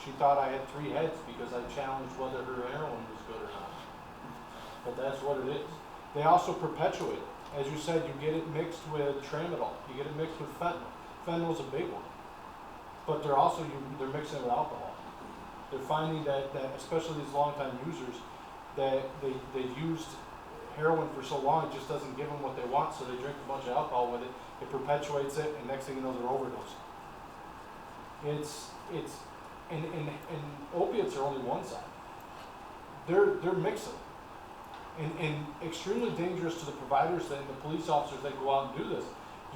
S14: she thought I had 3 heads because I challenged whether her heroin was good or not. But that's what it is. They also perpetuate it. As you said, you get it mixed with tramadol. You get it mixed with fentanyl. Fentanyl's a big one. But they're mixing it with alcohol. They're finding that especially these longtime users, that they've used heroin for so long, it just doesn't give them what they want, so they drink a bunch of alcohol with it. It perpetuates it, and next thing you know, they're overdosing. And opiates are only one side. They're mixing. And extremely dangerous to the providers and the police officers that go out and do this.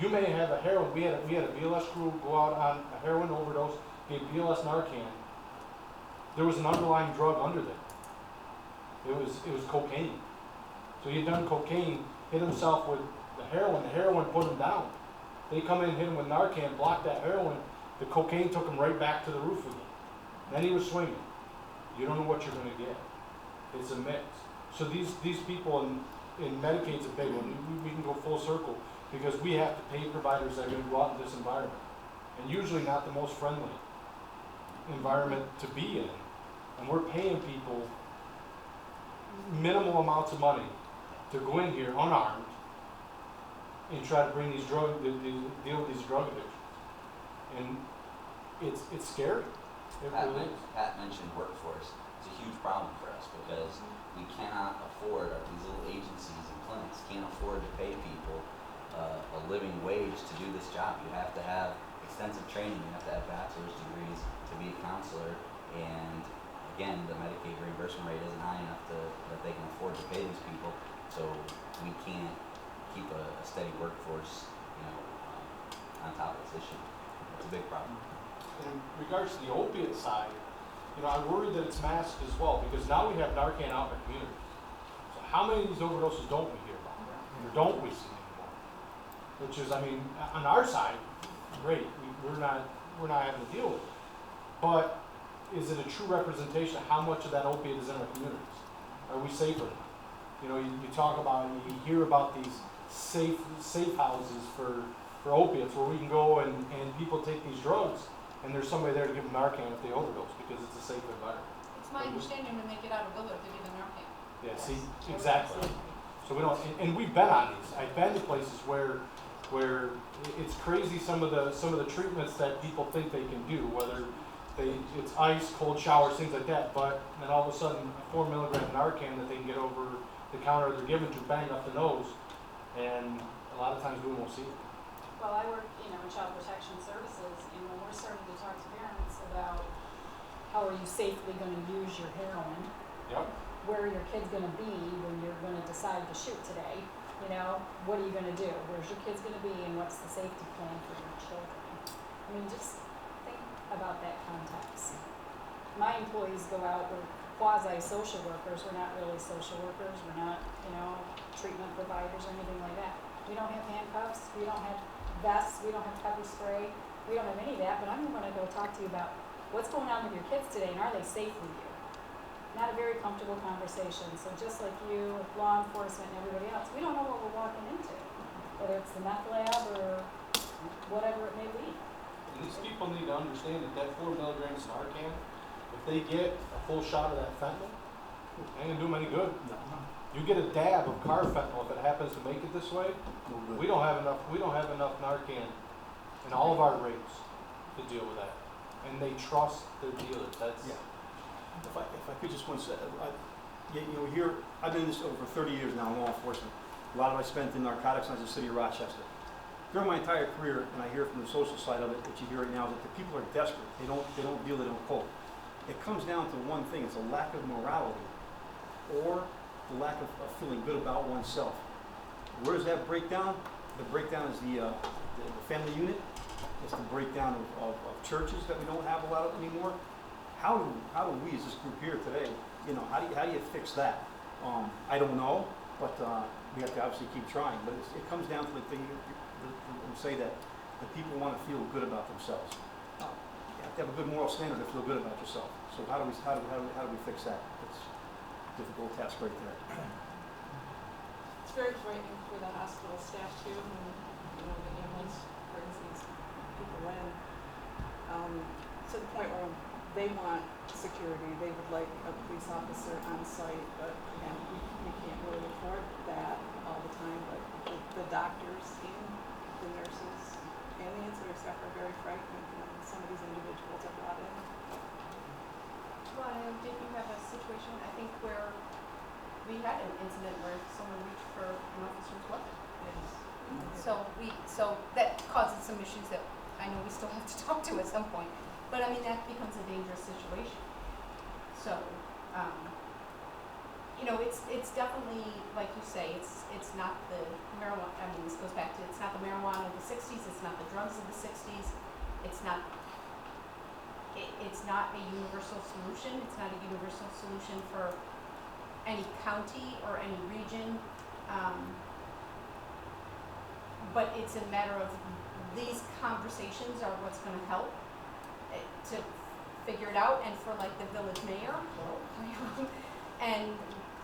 S14: You may have a heroin. We had a BLS crew go out on a heroin overdose, gave BLS Narcan. There was an underlying drug under there. It was cocaine. So he had done cocaine, hit himself with the heroin put him down. They come in, hit him with Narcan, blocked that heroin, the cocaine took him right back to the roof again. Then he was swinging. You don't know what you're gonna get. It's a mix. So these people in Medicaid's a big one. We can go full circle because we have to pay providers that are gonna go out in this environment. And usually not the most friendly environment to be in. And we're paying people minimal amounts of money to go in here unarmed and try to bring these deal with these drug addictions. And it's scary. It really is.
S7: Pat mentioned workforce. It's a huge problem for us because we cannot afford, these little agencies and clinics can't afford to pay people a living wage to do this job. You have to have extensive training, you have to have bachelor's degrees to be a counselor, and again, the Medicaid reimbursement rate isn't high enough that they can afford to pay these people, so we can't keep a steady workforce, on top of this issue. It's a big problem.
S14: In regards to the opiate side, I worry that it's masked as well because now we have Narcan out in the community. So how many of these overdoses don't we hear about? Or don't we see anymore? Which is, on our side, great. We're not having to deal with it. But is it a true representation of how much of that opiate is in our communities? Are we safer now? You talk about, you hear about these safe houses for opiates where we can go and people take these drugs and there's somebody there to give them Narcan if they overdose because it's a safe environment.
S5: It's my understanding when they get out of Willard, they give them Narcan.
S14: Yeah, see, exactly. So we don't, and we've been on these. I've been to places where it's crazy some of the treatments that people think they can do, whether it's ice, cold showers, things like that, but then all of a sudden a 4 milligram Narcan that they can get over the counter they're given to bang up the nose, and a lot of times we won't see it.
S17: Well, I work, in child protection services, and when we're starting to talk to parents about how are you safely going to use your heroin,
S14: Yep.
S17: where are your kids going to be when you're going to decide to shoot today, what are you going to do? Where's your kids going to be, and what's the safety plan for your children? Just think about that context. My employees go out, we're quasi-social workers, we're not really social workers, we're not, treatment providers or anything like that. We don't have handcuffs, we don't have vests, we don't have pepper spray, we don't have any of that, but I'm gonna go talk to you about what's going on with your kids today and are they safe with you? Not a very comfortable conversation, so just like you, law enforcement and everybody else, we don't know what we're walking into, whether it's the meth lab or whatever it may be.
S14: And these people need to understand that 4 milligrams of Narcan, if they get a full shot of that fentanyl, it ain't gonna do them any good. You get a dab of carfentanil if it happens to make it this way. We don't have enough Narcan in all of our rates to deal with that, and they trust their dealers. That's
S2: If I could just one second, here I've been in this over 30 years now in law enforcement. A lot of it I spent in narcotics in the city of Rochester. During my entire career, and I hear from the social side of it, what you hear right now is that the people are desperate. They don't deal, they don't cope. It comes down to one thing: it's a lack of morality, or the lack of feeling good about oneself. Where does that break down? The breakdown is the family unit. It's the breakdown of churches that we don't have a lot of anymore. How do we as this group here today, how do you fix that? I don't know, but we have to obviously keep trying. But it comes down to the thing you say that the people want to feel good about themselves. You have to have a good moral standard to feel good about yourself. So how do we fix that? It's a difficult task right there.
S10: It's very frightening for the hospital staff too, when, the ambulance brings these people in, to the point where they want security, they would like a police officer on site, but again, we can't really afford that all the time, but the doctors and the nurses and the ancillary staff are very frightened when some of these individuals are brought in.
S5: Well, did you have a situation, I think, where we had an incident where someone reached for an officer's weapon? So that causes some issues that I know we still have to talk to at some point. But that becomes a dangerous situation. So, it's definitely, like you say, it's not the marijuana. This goes back to it's not the marijuana of the '60s. It's not the drugs of the '60s. It's not a universal solution. It's not a universal solution for any county or any region. But it's a matter of these conversations are what's going to help to figure it out, and for like the village mayor, and,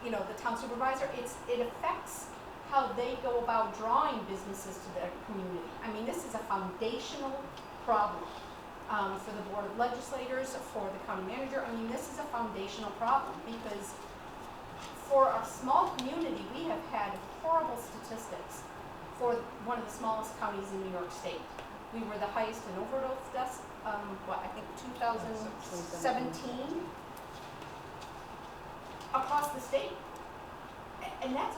S5: you know, the town supervisor, it affects how they go about drawing businesses to their community. I mean, this is a foundational problem for the board of legislators, for the county manager. I mean, this is a foundational problem because for a small community, we have had horrible statistics for one of the smallest counties in New York State. We were the highest in overdose deaths, I think 2017 across the state. And that's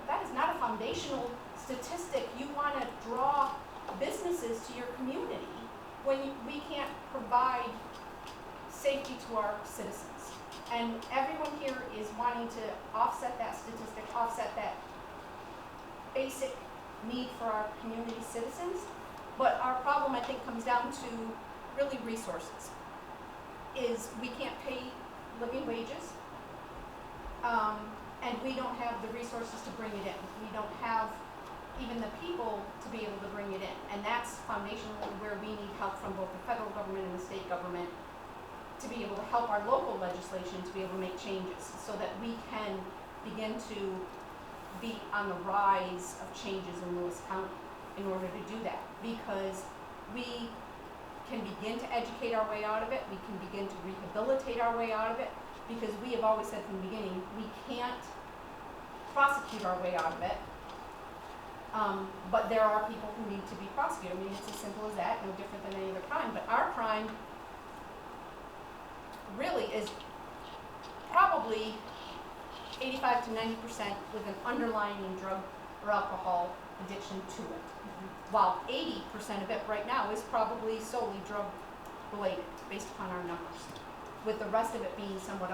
S5: that is not a foundational statistic. You want to draw businesses to your community when we can't provide safety to our citizens. And everyone here is wanting to offset that statistic, offset that basic need for our community citizens. But our problem, I think, comes down to really resources. Is we can't pay living wages, and we don't have the resources to bring it in. We don't have even the people to be able to bring it in. And that's foundationally where we need help from both the federal government and the state government to be able to help our local legislation to be able to make changes so that we can begin to be on the rise of changes in Lewis County in order to do that. Because we can begin to educate our way out of it, we can begin to rehabilitate our way out of it, because we have always said from the beginning, we can't prosecute our way out of it, but there are people who need to be prosecuted. I mean, it's as simple as that, no different than any other crime, but our crime really is probably 85 to 90% with an underlying drug or alcohol addiction to it, while 80% of it right now is probably solely drug related, based upon our numbers, with the rest of it being somewhat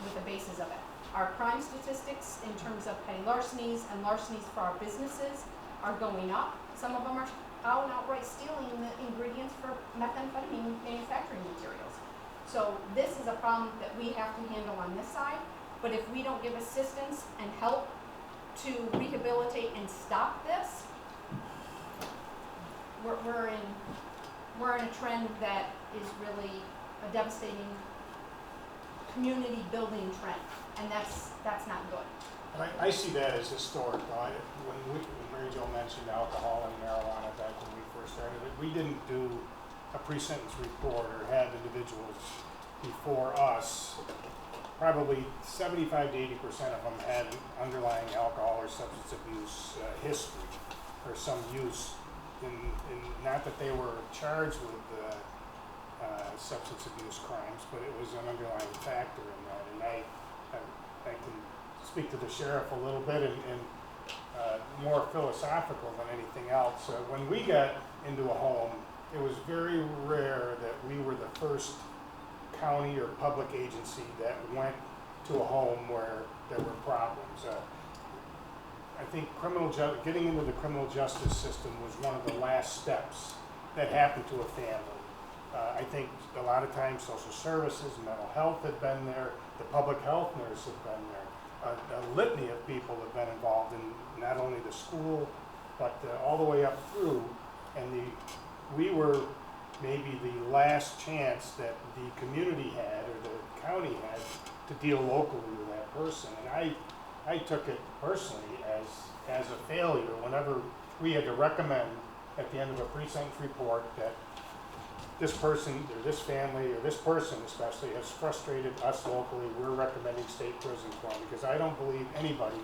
S5: with the basis of it. Our crime statistics in terms of petty larcenies and larcenies for our businesses are going up. Some of them are out and outright stealing the ingredients for methamphetamine manufacturing materials. So this is a problem that we have to handle on this side, but if we don't give assistance and help to rehabilitate and stop this, we're in a trend that is really a devastating community building trend, and that's not good.
S12: I see that as historic. When Mary Jo mentioned alcohol and marijuana back when we first started it, we didn't do a pre-sentence report or have individuals before us. Probably 75 to 80% of them had an underlying alcohol or substance abuse history or some use. In not that they were charged with substance abuse crimes, but it was an underlying factor in that. And I can speak to the sheriff a little bit and more philosophical than anything else. When we got into a home, it was very rare that we were the first county or public agency that went to a home where there were problems. I think getting into the criminal justice system was one of the last steps that happened to a family. I think a lot of times social services, mental health had been there, the public health nurse had been there, a litany of people have been involved in not only the school, but all the way up through, and we were maybe the last chance that the community had or the county had to deal locally with that person. And I took it personally as a failure whenever we had to recommend at the end of a pre-sentence report that this person or this family or this person especially has frustrated us locally, we're recommending state prison for them, because I don't believe anybody,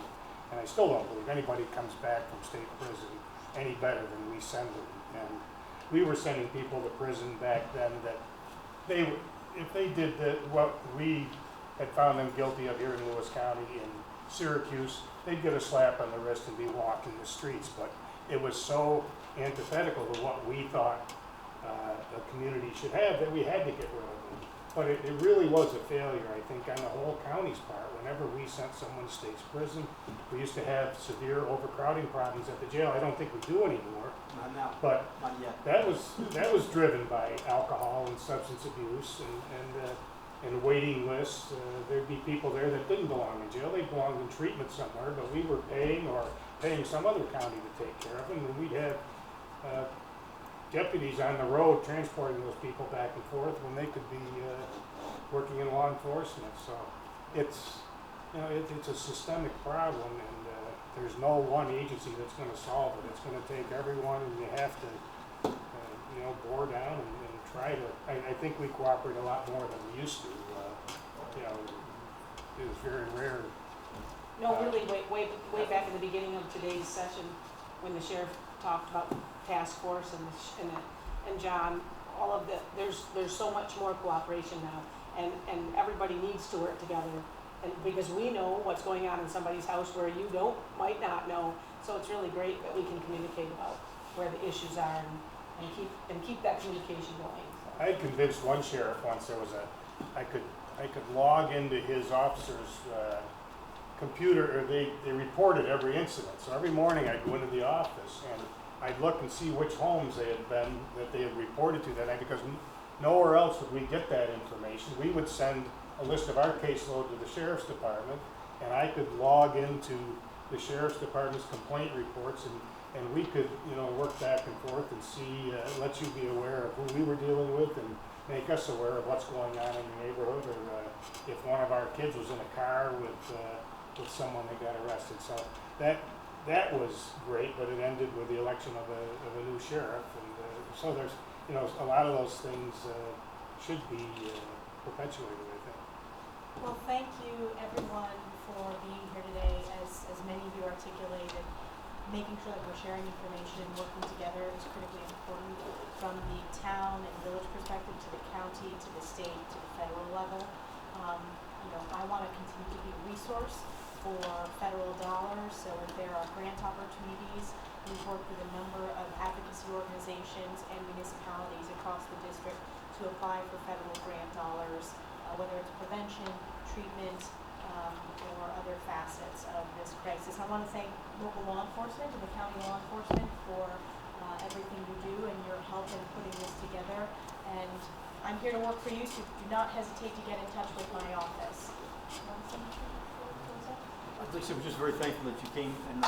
S12: and I still don't believe anybody comes back from state prison any better than we send them. And we were sending people to prison back then that if they did what we had found them guilty of here in Lewis County in Syracuse, they'd get a slap on the wrist and be walking the streets. But it was so antithetical to what we thought the community should have that we had to get rid of them. But it really was a failure, I think, on the whole county's part. Whenever we sent someone to state's prison, we used to have severe overcrowding problems at the jail. I don't think we do anymore.
S2: Not now.
S12: But
S2: not yet.
S12: that was driven by alcohol and substance abuse and waiting lists. There'd be people there that didn't belong in jail. They belonged in treatment somewhere, but we were paying some other county to take care of them, and we'd have deputies on the road transporting those people back and forth when they could be working in law enforcement. So it's, you know, it's a systemic problem, and there's no one agency that's going to solve it. It's going to take everyone, and you have to, you know, bore down and try to. I think we cooperate a lot more than we used to. You know, it was very rare.
S19: No, really, way back in the beginning of today's session, when the sheriff talked about the task force and John, all of the, there's so much more cooperation now, and everybody needs to work together, and because we know what's going on in somebody's house where you might not know, so it's really great that we can communicate about where the issues are and keep that communication going.
S12: I had convinced one sheriff once I could log into his officer's computer, or they reported every incident. So every morning I'd go into the office and I'd look and see which homes they had reported to that night, because nowhere else would we get that information. We would send a list of our caseload to the sheriff's department, and I could log into the sheriff's department's complaint reports, and we could, you know, work back and forth and see, let you be aware of who we were dealing with and make us aware of what's going on in the neighborhood, or if one of our kids was in a car with someone that got arrested. So that was great, but it ended with the election of a new sheriff, and so there's, you know, a lot of those things should be perpetuated, I think.
S3: Well, thank you everyone for being here today. As many of you articulated, making sure that we're sharing information and working together is critically important, from the town and village perspective to the county, to the state, to the federal level. You know, I want to continue to be a resource for federal dollars, so if there are grant opportunities, we've worked with a number of advocacy organizations and municipalities across the district to apply for federal grant dollars, whether it's prevention, treatment, or other facets of this crisis. I want to thank local law enforcement and the county law enforcement for everything you do and your help in putting this together. And I'm here to work for you, so do not hesitate to get in touch with my office.
S2: Like I said, we're just very thankful that you came and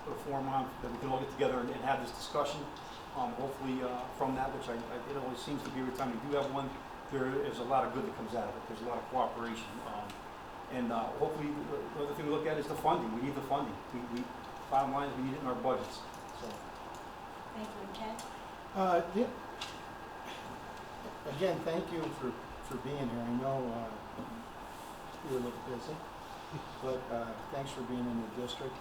S2: put a forum on, that we can all get together and have this discussion. Hopefully from that, which it always seems to be every time we do have one, there is a lot of good that comes out of it. There's a lot of cooperation. And hopefully the other thing we look at is the funding. We need the funding. Bottom line is we need it in our budgets. So.
S3: Thank you. And Ken?
S16: Yeah. Again, thank you for being here. I know you're a little busy, but thanks for being in the district.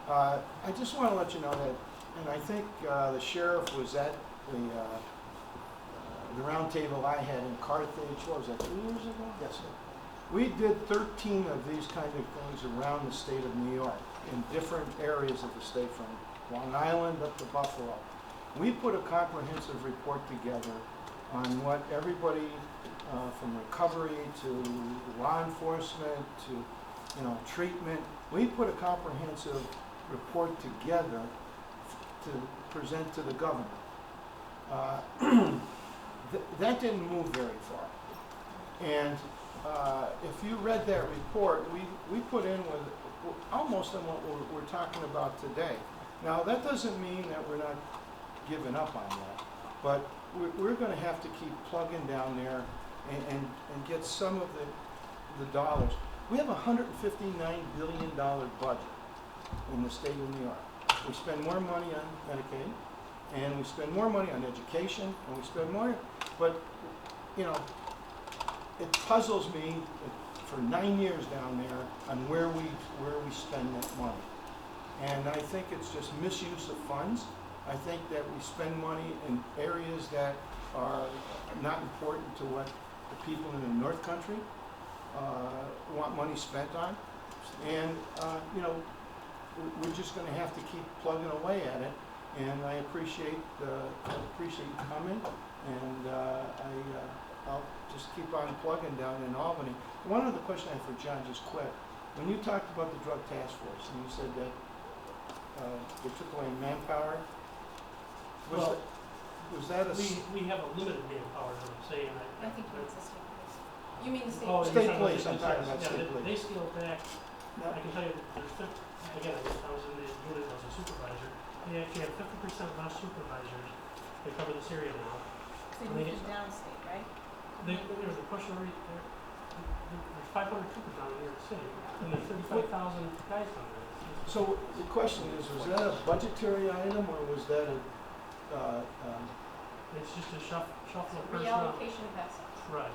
S16: I just want to let you know that, and I think the sheriff was at the round table I had in Carthage, what was that, 2 years ago? Yes, sir. We did 13 of these kind of things around the state of New York, in different areas of the state, from Long Island up to Buffalo. We put a comprehensive report together on what everybody, from recovery to law enforcement to, you know, treatment. We put a comprehensive report together to present to the governor. That didn't move very far. And if you read that report, we put in with almost on what we're talking about today. Now, that doesn't mean that we're not giving up on that, but we're going to have to keep plugging down there and get some of the dollars. We have a $159 billion budget in the state of New York. We spend more money on Medicaid, and we spend more money on education, and we spend more, but, you know, it puzzles me for 9 years down there on where we spend that money. And I think it's just misuse of funds. I think that we spend money in areas that are not important to what the people in the North Country want money spent on. And, you know, we're just going to have to keep plugging away at it. And I appreciate you coming, and I'll just keep on plugging down in Albany. One other question I have for John, just quick. When you talked about the drug task force, and you said that they took away manpower, was that a...
S6: We have a limited manpower, as I'm saying.
S5: I think it's the state police. You mean the state
S6: police?
S16: State police, I'm talking about state police.
S6: They scaled back. I can tell you that there's, again, I was in the unit as a supervisor. They actually had 50% less supervisors they cover this area now.
S3: They moved it downstate, right?
S6: They're pushing, there's 500 troopers down in New York City, and there's 35,000 guys down there.
S16: So the question is, was that a budgetary item or was that a,
S6: It's just a shuffle of personnel.
S3: Reallocation of assets.
S6: Right.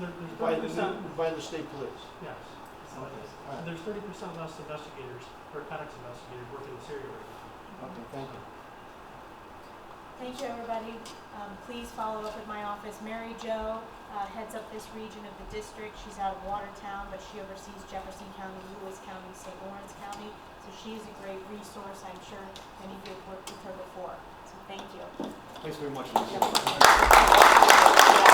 S6: There's
S16: by
S6: 30%.
S16: by the state police?
S6: Yes. So
S16: Alright.
S6: there's 30% less investigators, narcotics investigators working in this area right now.
S16: Okay, thank you.
S3: Thank you, everybody. Please follow up with my office. Mary Jo heads up this region of the district. She's out of Watertown, but she oversees Jefferson County, Lewis County, St. Lawrence County. So she is a great resource. I'm sure many of you have worked with her before. So thank you.
S2: Thanks very much.
S3: Yep.